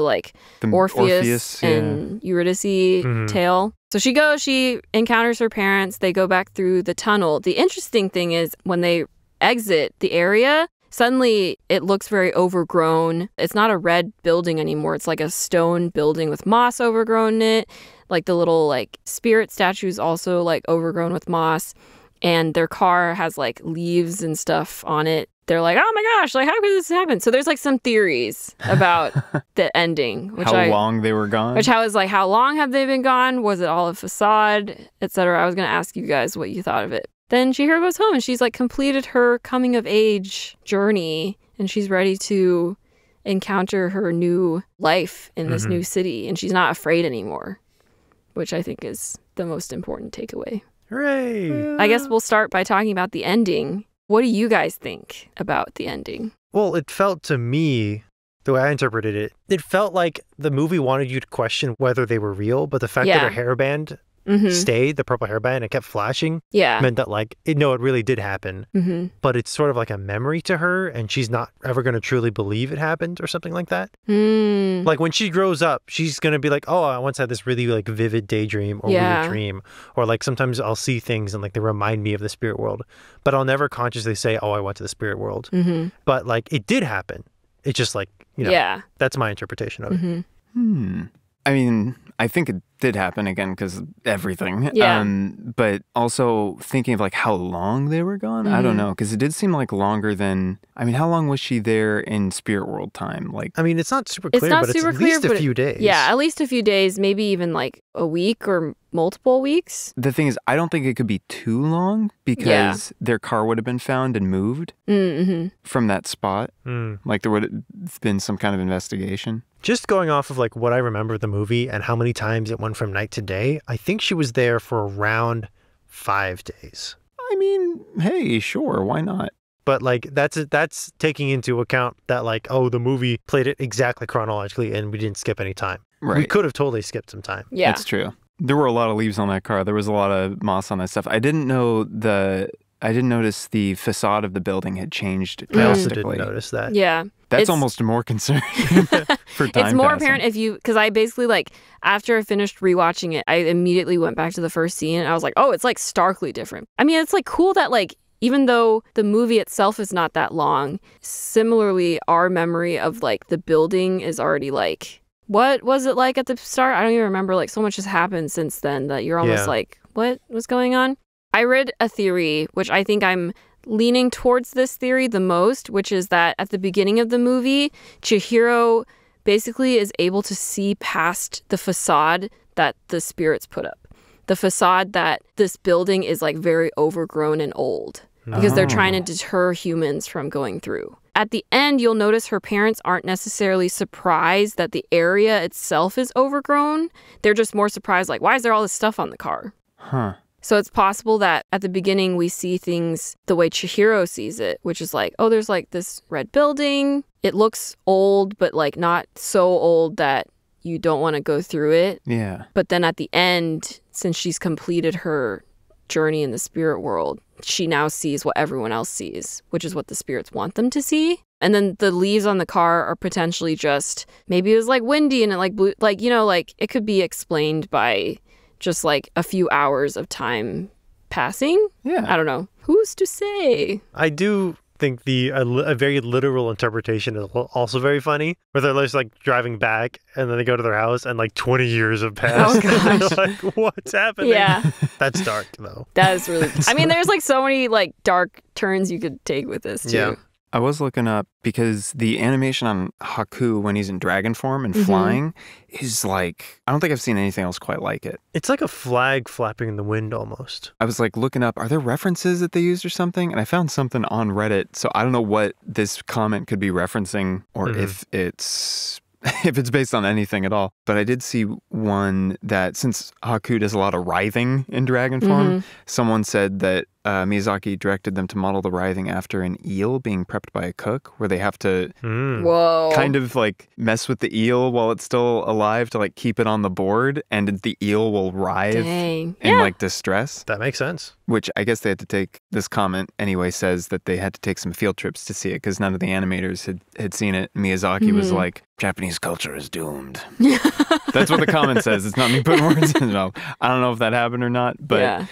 Orpheus and Eurydice tale. So she goes, she encounters her parents. They go back through the tunnel. The interesting thing is when they exit the area, suddenly it looks very overgrown. It's not a red building anymore. It's like a stone building with moss overgrown in it. Like the little like spirit statues also like overgrown with moss. And their car has like leaves and stuff on it. They're like, oh my gosh, like how could this happen? So there's like some theories about the ending. How long they were gone? Which I was like, how long have they been gone? Was it all a facade, etc.? I was going to ask you guys what you thought of it. Then Chihiro goes home and she's like completed her coming of age journey and she's ready to encounter her new life in this new city. And she's not afraid anymore, which I think is the most important takeaway. Hooray! I guess we'll start by talking about the ending. What do you guys think about the ending? Well, it felt to me, the way I interpreted it, it felt like the movie wanted you to question whether they were real, but the fact that her hairband stayed, the purple hairband, and kept flashing, meant that like, it really did happen. But it's sort of like a memory to her, and she's not ever going to truly believe it happened or something like that. Like when she grows up, she's going to be like, oh, I once had this really like vivid daydream or weird dream. Or like sometimes I'll see things and like they remind me of the spirit world, but I'll never consciously say, oh, I went to the spirit world. But like it did happen. It's just like, that's my interpretation of it. I mean, I think it did happen again because everything. But also thinking of like how long they were gone. I don't know, because it did seem like longer than. I mean, how long was she there in spirit world time? Like, I mean, it's not super clear, but it's at least a few days. Yeah, at least a few days, maybe even like a week or multiple weeks. The thing is, I don't think it could be too long because their car would have been found and moved from that spot. Like there would have been some kind of investigation. Just going off of like what I remember of the movie and how many times it went from night to day, I think she was there for around 5 days. I mean, hey, sure, why not? But like that's taking into account that like, oh, the movie played it exactly chronologically and we didn't skip any time. Right. We could have totally skipped some time. Yeah, that's true. There were a lot of leaves on that car. There was a lot of moss on that stuff. I didn't notice the facade of the building had changed drastically. I also didn't notice that. Yeah. That's almost more concerning for time. It's more passing. apparent because I basically like, after I finished rewatching it, I immediately went back to the first scene and I was like, oh, it's like starkly different. I mean, it's like cool that like, even though the movie itself is not that long, similarly, our memory of like the building is already like, what was it like at the start? I don't even remember. Like so much has happened since then that you're almost like, what was going on? I read a theory, which I think I'm leaning towards this theory the most, which is that at the beginning of the movie, Chihiro basically is able to see past the facade that the spirits put up. The facade that this building is like very overgrown and old because they're trying to deter humans from going through. At the end, you'll notice her parents aren't necessarily surprised that the area itself is overgrown. They're just more surprised, like, why is there all this stuff on the car? So it's possible that at the beginning we see things the way Chihiro sees it, which is like, oh, there's like this red building. It looks old, but like not so old that you don't want to go through it. Yeah. But then at the end, since she's completed her journey in the spirit world, she now sees what everyone else sees, which is what the spirits want them to see. And then the leaves on the car are potentially just, maybe it was like windy and it like blew, like, you know, like it could be explained by just like a few hours of time passing. Yeah. I don't know. Who's to say? I do think a very literal interpretation is also very funny, where they're just like driving back and then they go to their house and like 20 years have passed. Oh gosh. Like, what's happening? Yeah. That's dark though. That is really, I mean, there's like so many like dark turns you could take with this too. Yeah. I was looking up because the animation on Haku when he's in dragon form and flying is like, I don't think I've seen anything else quite like it. It's like a flag flapping in the wind almost. I was like looking up, are there references that they used or something? And I found something on Reddit. So I don't know what this comment could be referencing or if it's based on anything at all. But I did see one that since Haku does a lot of writhing in dragon form, someone said that Miyazaki directed them to model the writhing after an eel being prepped by a cook, where they have to Whoa. kind of like mess with the eel while it's still alive to like keep it on the board, and the eel will writhe in like distress. That makes sense. Which I guess they had to take, this comment anyway says that they had to take some field trips to see it because none of the animators had seen it. Miyazaki was like, Japanese culture is doomed. That's what the comment says. It's not me putting words in his mouth. I don't know if that happened or not, but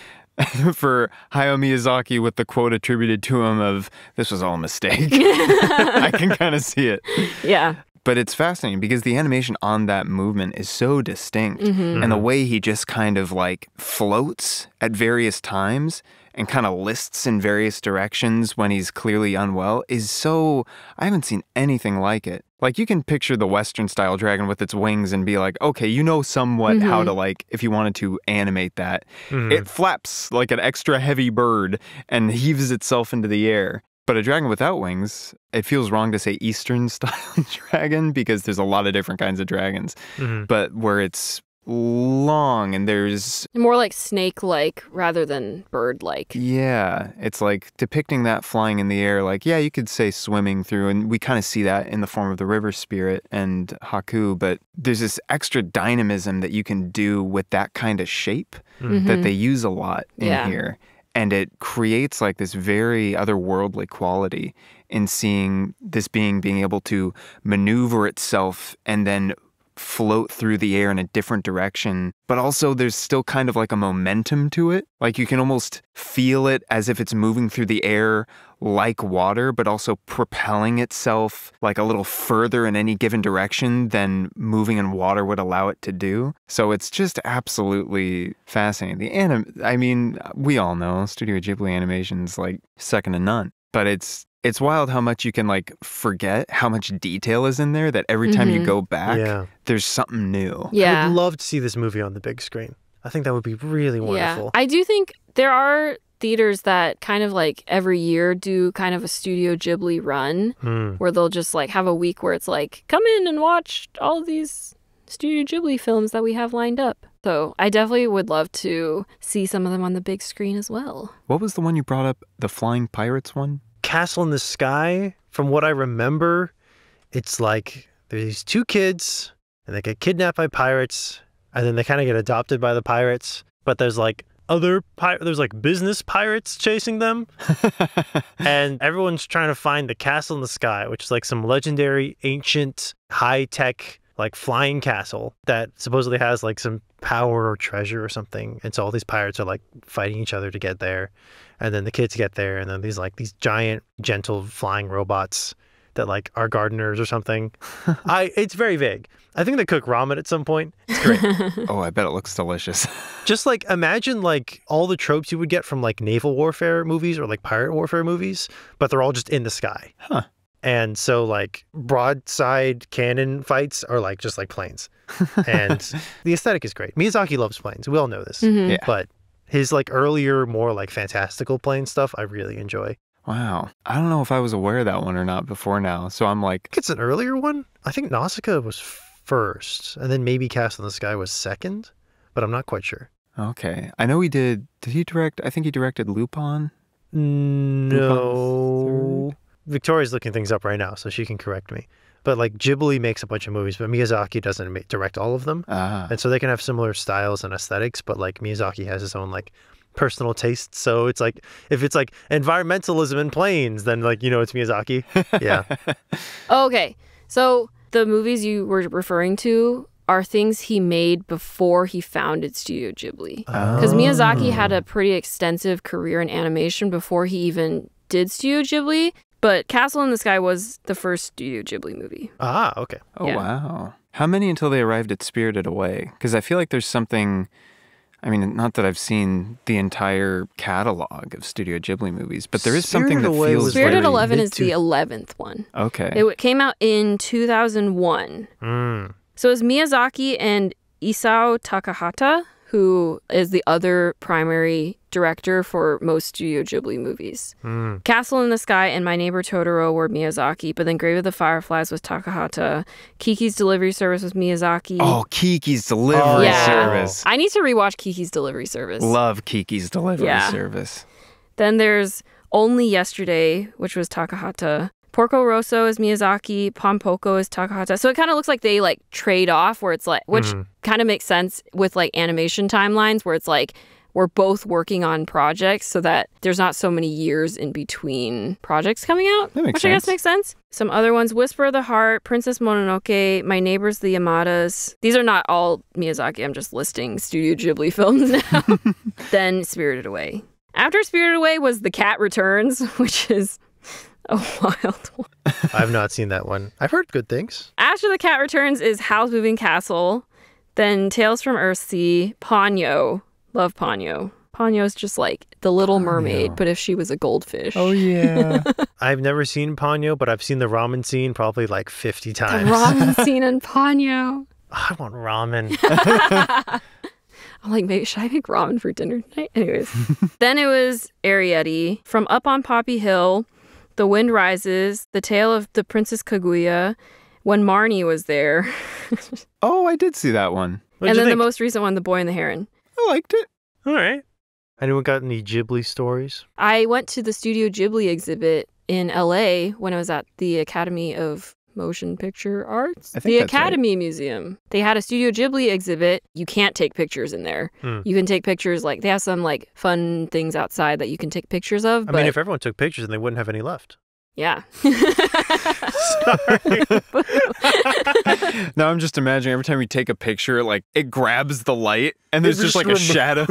for Hayao Miyazaki with the quote attributed to him of, this was all a mistake, I can kind of see it. Yeah. But it's fascinating because the animation on that movement is so distinct. And the way he just kind of like floats at various times and kind of lists in various directions when he's clearly unwell is so, I haven't seen anything like it. Like you can picture the Western style dragon with its wings and be like, okay, you know somewhat how to like, if you wanted to animate that. It flaps like an extra heavy bird and heaves itself into the air. But a dragon without wings, it feels wrong to say Eastern style dragon because there's a lot of different kinds of dragons. But where it's long and there's more like snake-like rather than bird-like. Yeah, it's like depicting that flying in the air, like, yeah, you could say swimming through, and we kind of see that in the form of the river spirit and Haku, but there's this extra dynamism that you can do with that kind of shape that they use a lot in here. And it creates like this very otherworldly quality in seeing this being able to maneuver itself and then float through the air in a different direction. But also there's still kind of like a momentum to it. Like you can almost feel it as if it's moving through the air like water, but also propelling itself like a little further in any given direction than moving in water would allow it to do. So it's just absolutely fascinating. I mean, we all know Studio Ghibli animation's like second to none, but it's wild how much you can like forget how much detail is in there that every time you go back, there's something new. I would love to see this movie on the big screen. I think that would be really wonderful. Yeah. I do think there are theaters that kind of like every year do kind of a Studio Ghibli run where they'll just like have a week where it's like, come in and watch all of these Studio Ghibli films that we have lined up. So I definitely would love to see some of them on the big screen as well. What was the one you brought up? The Flying Pirates one? Castle in the Sky. From what I remember, it's like there's these two kids and they get kidnapped by pirates and then they kind of get adopted by the pirates. But there's like there's like business pirates chasing them. And everyone's trying to find the castle in the sky, which is like some legendary, ancient, high-tech, like flying castle that supposedly has like some power or treasure or something. And so all these pirates are like fighting each other to get there. And then the kids get there, and then these giant, gentle flying robots that like are gardeners or something. It's very vague. I think they cook ramen at some point. It's great. Oh, I bet it looks delicious. Just like imagine like all the tropes you would get from like naval warfare movies or like pirate warfare movies, but they're all just in the sky. Huh. And so like broadside cannon fights are like just like planes. And the aesthetic is great. Miyazaki loves planes. We all know this. Yeah. But his like earlier, more like fantastical plane stuff, I really enjoy. Wow. I don't know if I was aware of that one or not before now. So I'm like, I think it's an earlier one. I think Nausicaa was first, and then maybe Castle in the Sky was second, but I'm not quite sure. Okay. I know he did he direct? I think he directed Lupin. No. Victoria's looking things up right now, so she can correct me. But like Ghibli makes a bunch of movies, but Miyazaki doesn't direct all of them. And so they can have similar styles and aesthetics, but like Miyazaki has his own like personal taste. So it's like, if it's like environmentalism in planes, then like, it's Miyazaki. Yeah. Okay. So the movies you were referring to are things he made before he founded Studio Ghibli. Because Miyazaki had a pretty extensive career in animation before he even did Studio Ghibli. But Castle in the Sky was the first Studio Ghibli movie. Ah, okay. Oh, Yeah. wow. How many until they arrived at Spirited Away? Because I feel like there's something... I mean, not that I've seen the entire catalog of Studio Ghibli movies, but there is something that Away feels was Spirited very... 11 is the 11th one. Okay. It came out in 2001. So it was Miyazaki and Isao Takahata, who is the other primary director for most Studio Ghibli movies. Castle in the Sky and My Neighbor Totoro were Miyazaki, but then Grave of the Fireflies was Takahata. Kiki's Delivery Service was Miyazaki. Oh, Kiki's Delivery Service. I need to rewatch Kiki's Delivery Service. Love Kiki's Delivery Service. Then there's Only Yesterday, which was Takahata. Porco Rosso is Miyazaki. Pompoko is Takahata. So it kind of looks like they like trade off, where it's like, which kind of makes sense with like animation timelines, where it's like we're both working on projects so that there's not so many years in between projects coming out, that makes which sense. I guess makes sense. Some other ones: Whisper of the Heart, Princess Mononoke, My Neighbors the Yamadas. These are not all Miyazaki. I'm just listing Studio Ghibli films now. Then Spirited Away. After Spirited Away was The Cat Returns, which is a wild one. I've not seen that one. I've heard good things. After The Cat Returns is Howl's Moving Castle, then Tales from Earthsea, Ponyo. Love Ponyo. Ponyo's just like The Little Mermaid, but if she was a goldfish. Oh, yeah. I've never seen Ponyo, but I've seen the ramen scene probably like 50 times. The ramen scene in Ponyo. I want ramen. I'm like, maybe should I make ramen for dinner tonight? Anyways. Then it was Arrietty, From Up on Poppy Hill, The Wind Rises, The Tale of the Princess Kaguya, When Marnie Was There. Oh, I did see that one. And then the most recent one, The Boy and the Heron. I liked it. All right. Anyone got any Ghibli stories? I went to the Studio Ghibli exhibit in LA when I was at the Academy of Motion Picture Arts. I think The that's Academy Museum. They had a Studio Ghibli exhibit. You can't take pictures in there. You can take pictures, like, they have some, like, fun things outside that you can take pictures of. I mean, if everyone took pictures, then they wouldn't have any left. Yeah. Sorry. Now I'm just imagining every time we take a picture, like, it grabs the light and there's just like a shadow.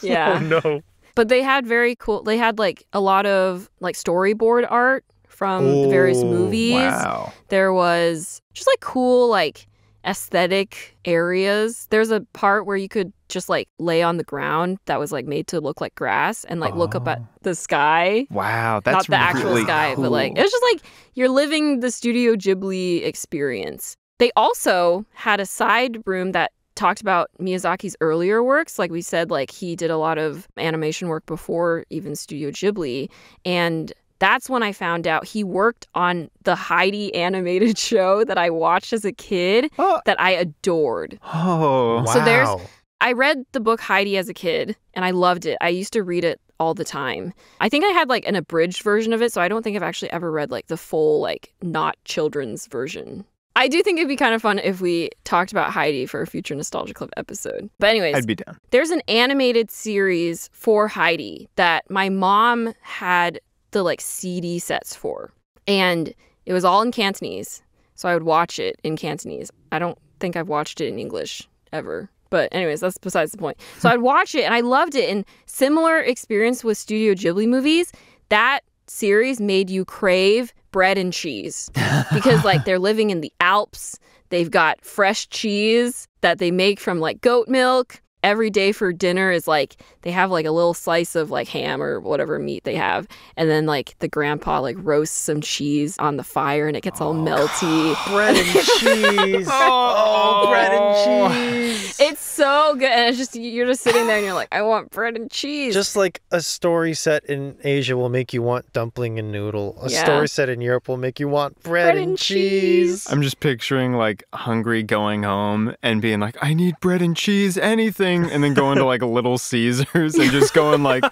Yeah. Oh, no. But they had they had, like, a lot of, like, storyboard art from the various movies. Wow. There was just, like, cool, like, aesthetic areas. There's a part where you could just like lay on the ground that was like made to look like grass and like look up at the sky. Wow, that's not the actual really sky, cool. but like it was just like you're living the Studio Ghibli experience. They also had a side room that talked about Miyazaki's earlier works. Like we said, like he did a lot of animation work before even Studio Ghibli, and that's when I found out he worked on the Heidi animated show that I watched as a kid that I adored. Oh, wow. So I read the book Heidi as a kid and I loved it. I used to read it all the time. I think I had like an abridged version of it, so I don't think I've actually ever read like the full like not children's version. I do think it'd be kind of fun if we talked about Heidi for a future Nostalgia Club episode. But anyways, I'd be down. There's an animated series for Heidi that my mom had the like CD sets for, and it was all in Cantonese, so I would watch it in Cantonese. I don't think I've watched it in English ever, but anyways, that's besides the point. So I'd watch it and I loved it. And similar experience with Studio Ghibli movies, that series made you crave bread and cheese because like they're living in the Alps. They've got fresh cheese that they make from like goat milk. Every day for dinner is like they have like a little slice of like ham or whatever meat they have, and then like the grandpa like roasts some cheese on the fire and it gets all melty. Bread and cheese. Bread and cheese. It's so good, and it's just you're just sitting there and you're like, I want bread and cheese. Just like a story set in Asia will make you want dumpling and noodle. A story set in Europe will make you want bread and cheese. I'm just picturing like hungry going home and being like, I need bread and cheese, anything. And then going to like Little Caesars and just going like,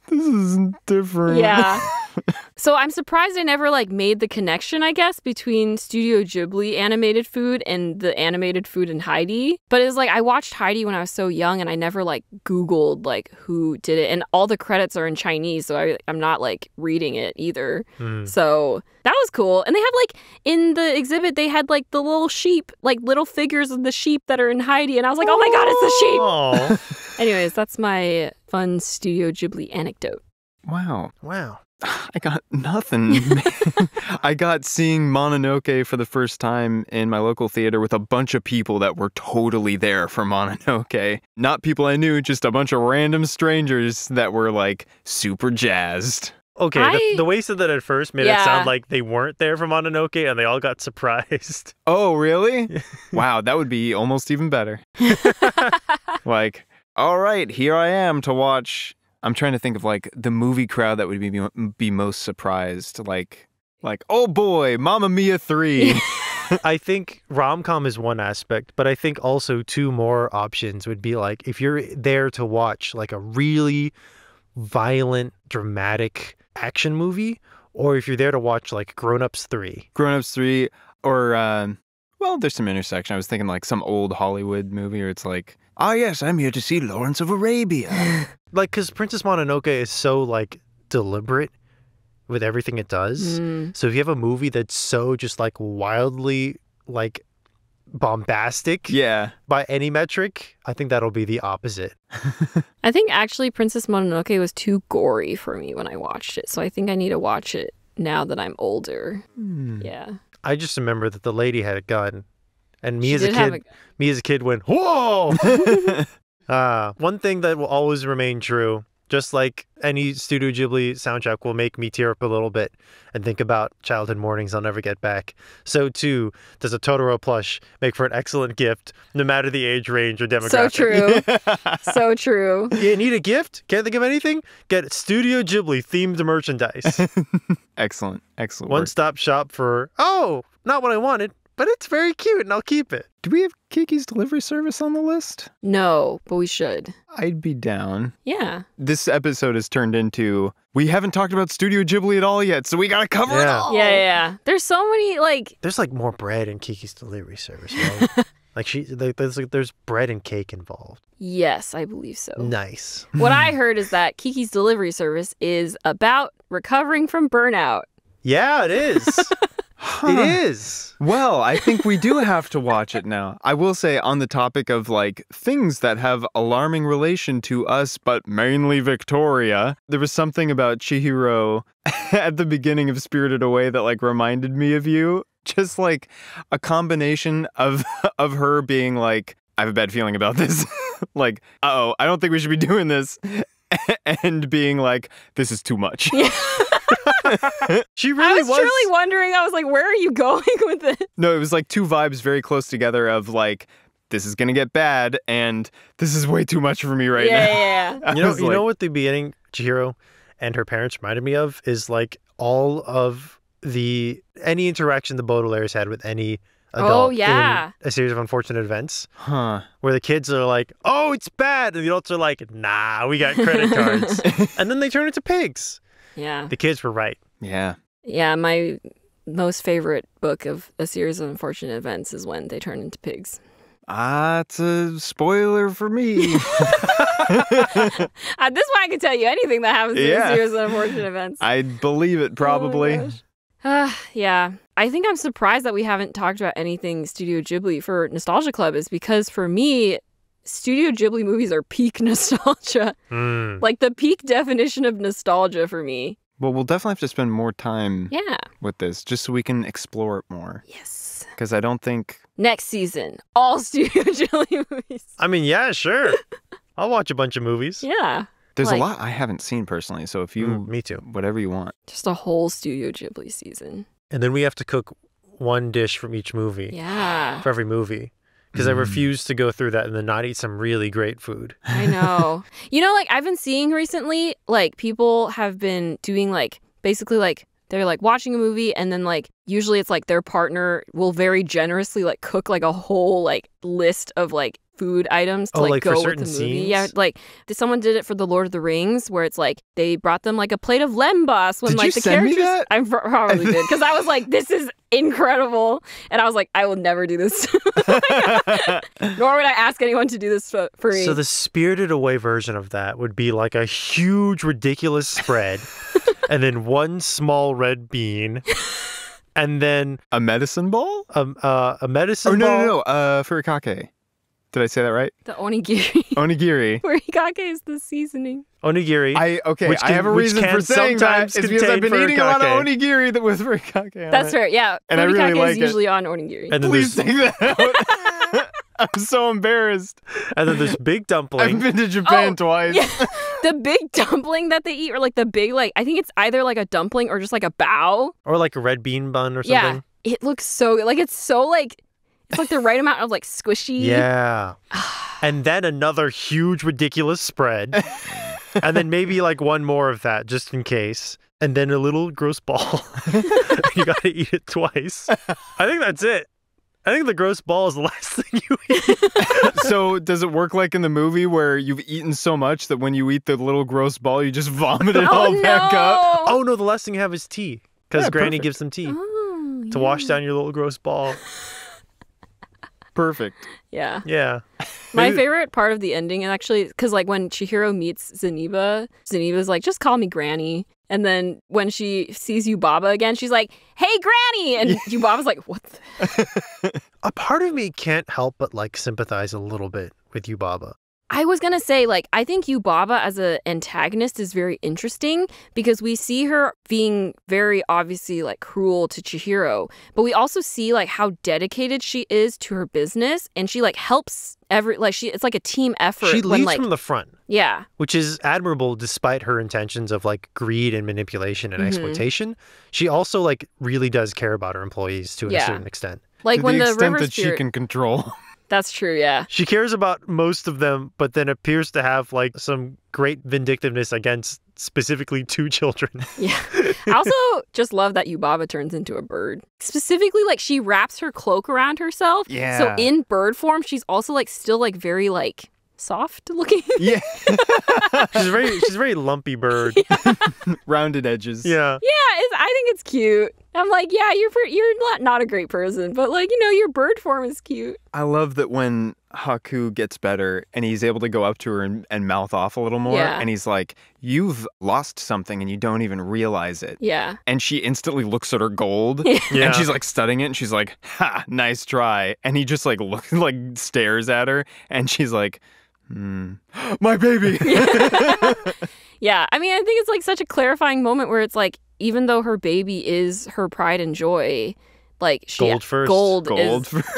this is different. Yeah. So I'm surprised I never like made the connection, I guess, between Studio Ghibli animated food and the animated food in Heidi. But it was like I watched Heidi when I was so young and I never like Googled like who did it. And all the credits are in Chinese, so I'm not like reading it either. So that was cool. And they had like in the exhibit, they had like the little sheep, like little figures of the sheep that are in Heidi. And I was like, oh my God, it's the sheep. Anyways, that's my fun Studio Ghibli anecdote. Wow. Wow. I got nothing. I got seeing Mononoke for the first time in my local theater with a bunch of people that were totally there for Mononoke. Not people I knew, just a bunch of random strangers that were like super jazzed. Okay, the way you said that at first made it sound like they weren't there for Mononoke and they all got surprised. Oh, really? Wow, that would be almost even better. Like, all right, here I am to watch. I'm trying to think of like the movie crowd that would be most surprised. Like, oh boy, Mamma Mia 3. I think rom-com is one aspect, but I think also two more options would be like if you're there to watch like a really violent, dramatic action movie, or if you're there to watch like Grown Ups 3. Grown Ups 3, or, well, there's some intersection. I was thinking like some old Hollywood movie where it's like, ah, yes, I'm here to see Lawrence of Arabia. Like, because Princess Mononoke is so like deliberate with everything it does. So if you have a movie that's so just like wildly like bombastic by any metric, I think that'll be the opposite. I think actually Princess Mononoke was too gory for me when I watched it, so I think I need to watch it now that I'm older. Yeah. I just remember that the lady had a gun, and me as a kid went, whoa! One thing that will always remain true, just like any Studio Ghibli soundtrack will make me tear up a little bit and think about childhood mornings I'll never get back, so too does a Totoro plush make for an excellent gift, no matter the age range or demographic. So true. So true. You need a gift? Can't think of anything? Get Studio Ghibli themed merchandise. Excellent. Excellent. One-stop shop for, oh, not what I wanted, but it's very cute and I'll keep it. Do we have Kiki's Delivery Service on the list? No, but we should. I'd be down. Yeah. This episode has turned into, we haven't talked about Studio Ghibli at all yet, so we gotta cover it all. Yeah. There's so many, like... There's like more bread in Kiki's Delivery Service, right? Like there's bread and cake involved. Yes, I believe so. Nice. What I heard is that Kiki's Delivery Service is about recovering from burnout. Yeah, it is. It is. Well, I think we do have to watch it now. I will say, on the topic of like things that have alarming relation to us, but mainly Victoria, there was something about Chihiro at the beginning of Spirited Away that like reminded me of you. Just like a combination of her being like, I have a bad feeling about this. Like, uh-oh, I don't think we should be doing this. And being like, this is too much. Yeah. She really was. I was truly wondering, I was like, where are you going with it? No, it was like two vibes very close together of like, this is going to get bad and this is way too much for me right now. Yeah. You know what the beginning, Chihiro and her parents reminded me of is like all of any interaction the Baudelaires had with any adult in a series of unfortunate events. Where the kids are like, oh, it's bad. And the adults are like, nah, we got credit cards. And then they turn into pigs. Yeah. The kids were right. Yeah. Yeah, my most favorite book of a series of unfortunate events is when they turn into pigs. It's a spoiler for me. At this point, I can tell you anything that happens in a series of unfortunate events. I'd believe it, probably. Yeah. I think I'm surprised that we haven't talked about anything Studio Ghibli for Nostalgia Club is because for me, Studio Ghibli movies are peak nostalgia. Like the peak definition of nostalgia for me. Well, we'll definitely have to spend more time with this just so we can explore it more. Yes. Because I don't think... Next season, all Studio Ghibli movies. I mean, yeah, sure. I'll watch a bunch of movies. Yeah. There's a lot I haven't seen personally, so if you... me too. Whatever you want. Just a whole Studio Ghibli season. And then we have to cook one dish from each movie. Yeah. For every movie. Because I refuse to go through that and then not eat some really great food. I know. Like I've been seeing recently, like people have been doing like, basically like, they're like watching a movie and then like, usually it's like their partner will very generously like cook like a whole like list of like food items to like go with the movie. Scenes? Yeah, like someone did it for the Lord of the Rings where it's like they brought them like a plate of lembas when did like you the send characters. Me that? I probably did because I was like, this is incredible, and I was like, I will never do this. Nor would I ask anyone to do this for me. So the Spirited Away version of that would be like a huge, ridiculous spread, and then one small red bean. And then a medicine ball? A medicine ball? No. Furikake. Did I say that right? The onigiri. Onigiri. Where hikake is the seasoning. Onigiri. I have a reason for saying that. It's because I've been eating a lot of onigiri that with furikake on That's it. fair, yeah. And I really like is usually on onigiri. And then Please take that out. I'm so embarrassed. And then there's big dumpling. I've been to Japan twice. Yeah. The big dumpling that they eat, or like the big, like, I think it's either like a dumpling or just like a bao. Or like a red bean bun or something. Yeah. It looks so good. Like, it's so like, it's like the right amount of like squishy. Yeah. And then another huge, ridiculous spread. And then maybe like one more of that just in case. And then a little gross ball. You got to eat it twice. I think that's it. I think the gross ball is the last thing you eat. So does it work like in the movie where you've eaten so much that when you eat the little gross ball, you just vomit it all back up? Oh, no, the last thing you have is tea. Because Granny perfect. gives them tea to wash down your little gross ball. Perfect. Yeah. Yeah. My favorite part of the ending, and actually, because like when Chihiro meets Zeniba's like, just call me Granny. And then when she sees Yubaba again, she's like, hey, Granny! And Yubaba's like, what the? A part of me can't help but like sympathize a little bit with Yubaba. I was going to say, like, I think Yubaba as an antagonist is very interesting because we see her being very obviously, like, cruel to Chihiro. But we also see, like, how dedicated she is to her business. And she, like, helps it's like a team effort. She leads from the front. Yeah. Which is admirable despite her intentions of, like, greed and manipulation and exploitation. She also, like, really does care about her employees to a certain extent. Like, when the extent river that she can control. That's true, yeah. She cares about most of them, but then appears to have like some great vindictiveness against specifically 2 children. Yeah. I also just love that Yubaba turns into a bird. Specifically, like, she wraps her cloak around herself. Yeah. So in bird form, she's also like still like very like soft looking. Yeah. She's a very lumpy bird. Yeah. Rounded edges. Yeah. Yeah, I think it's cute. I'm like, yeah, you're not a great person, but like, you know, your bird form is cute. I love that when Haku gets better and he's able to go up to her and mouth off a little more. Yeah. And he's like, you've lost something and you don't even realize it. Yeah. And she instantly looks at her gold Yeah. and she's like studying it and she's like, ha, nice try. And he just like stares at her and she's like, my baby. Yeah. I mean, I think it's like such a clarifying moment where it's like, even though her baby is her pride and joy, like Gold first.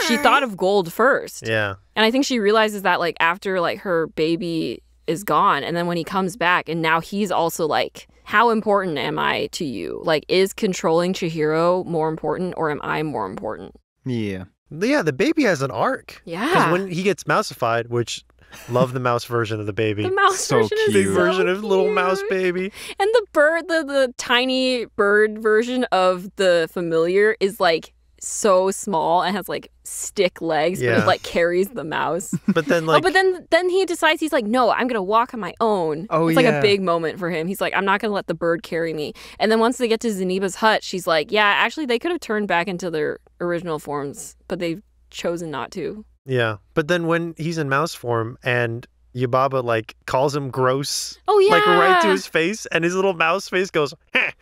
She thought of gold first. Yeah. And I think she realizes that like after like her baby is gone and then when he comes back and now he's also like, how important am I to you? Like, is controlling Chihiro more important or am I more important? Yeah. Yeah, the baby has an arc. Yeah. Because when he gets mouseified, which love the mouse version of the baby. The mouse So version is cute. Big so version of little cute. mouse baby. And the bird, the tiny bird version of the familiar is like so small and has like stick legs, but Yeah. it like carries the mouse. But then like but then he decides he's like, no, I'm gonna walk on my own. Oh, it's like yeah. a big moment for him. He's like, I'm not gonna let the bird carry me. And then once they get to Zeniba's hut, she's like, yeah, actually they could have turned back into their original forms, but they've chosen not to. Yeah. But then when he's in mouse form and Yubaba like calls him gross, Oh yeah, like right to his face, and his little mouse face goes, like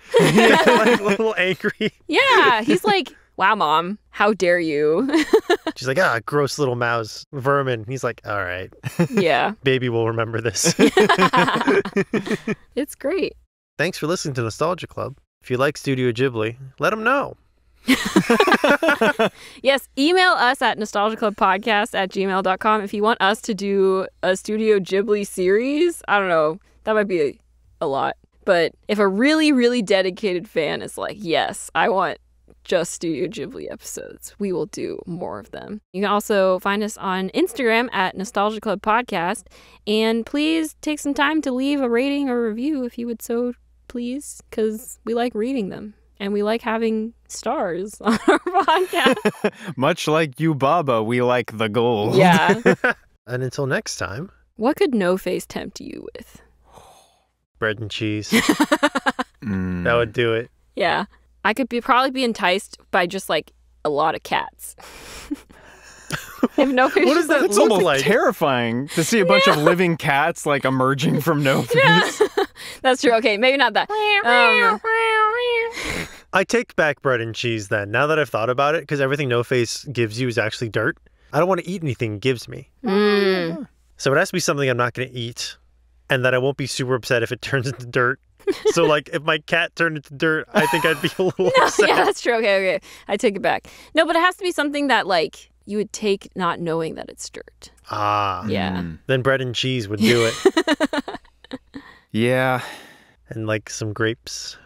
a little angry. Yeah, he's like, wow, Mom, how dare you? She's like, gross little mouse vermin. He's like, all right, Yeah. baby will remember this. It's great. Thanks for listening to Nostalgia Club. If you like Studio Ghibli, let them know. Yes, email us at nostalgiaclubpodcast@gmail.com if you want us to do a Studio Ghibli series. I don't know. That might be a lot. But if a really, really dedicated fan is like, yes, I want just Studio Ghibli episodes, we will do more of them. You can also find us on Instagram at Nostalgia Club Podcast. And please take some time to leave a rating or review if you would so please, because we like reading them. And we like having stars on our podcast. Much like you, Baba, we like the gold. Yeah. And until next time, What could No Face tempt you with? bread and cheese. That would do it. Yeah. I could probably be enticed by just like a lot of cats. If No Face What does that It's look almost like? terrifying to see a bunch of living cats like emerging from no face. That's true. Okay, maybe not that. I take back bread and cheese then. Now that I've thought about it, because everything No Face gives you is actually dirt. I don't want to eat anything he gives me. So it has to be something I'm not going to eat, and that I won't be super upset if it turns into dirt. So, like, if my cat turned into dirt, I think I'd be a little upset. Yeah, that's true. Okay. I take it back. No, but it has to be something that, like, you would take not knowing that it's dirt. Ah. Yeah. Then bread and cheese would do it. Yeah. And, like, some grapes.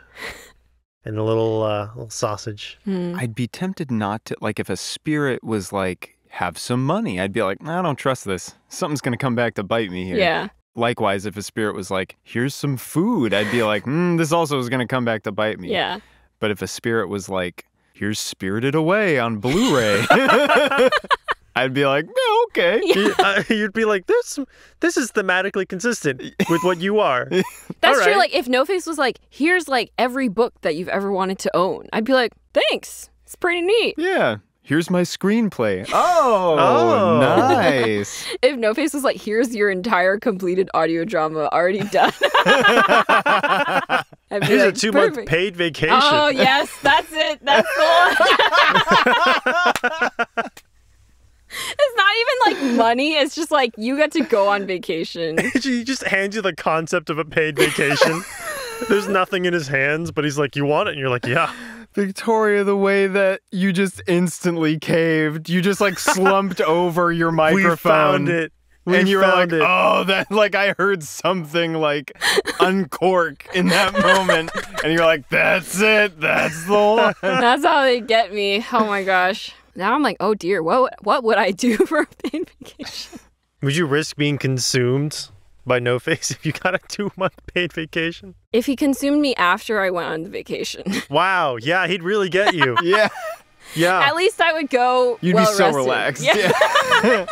And a little sausage. I'd be tempted not to, like, if a spirit was like, have some money, I'd be like, I don't trust this. Something's going to come back to bite me here. Yeah. Likewise, if a spirit was like, here's some food, I'd be like, this also is going to come back to bite me. Yeah. But if a spirit was like, here's Spirited Away on Blu-ray, I'd be like, yeah, okay. You'd be like, this is thematically consistent with what you are. That's true. Like, if No Face was like, here's like every book that you've ever wanted to own, I'd be like, thanks. It's pretty neat. Yeah. Here's my screenplay. Oh, nice. If No Face was like, here's your entire completed audio drama already done. Here's a 2-month paid vacation. Oh, yes. That's it. That's the one. It's not even like money. It's just like you get to go on vacation. He just hands you the concept of a paid vacation. There's nothing in his hands, but he's like, you want it? And you're like, yeah. Victoria, the way that you just instantly caved, you just like slumped over your microphone. We found it. And you were like, oh, that, like, I heard something like uncork in that moment. And you're like, that's it. That's the one. That's how they get me. Oh my gosh. Now I'm like, oh dear, what would I do for a paid vacation? Would you risk being consumed by No Face if you got a 2-month paid vacation? If he consumed me after I went on the vacation. Wow. Yeah, he'd really get you. Yeah. Yeah. At least I would go You'd well be so rested. relaxed. Yeah.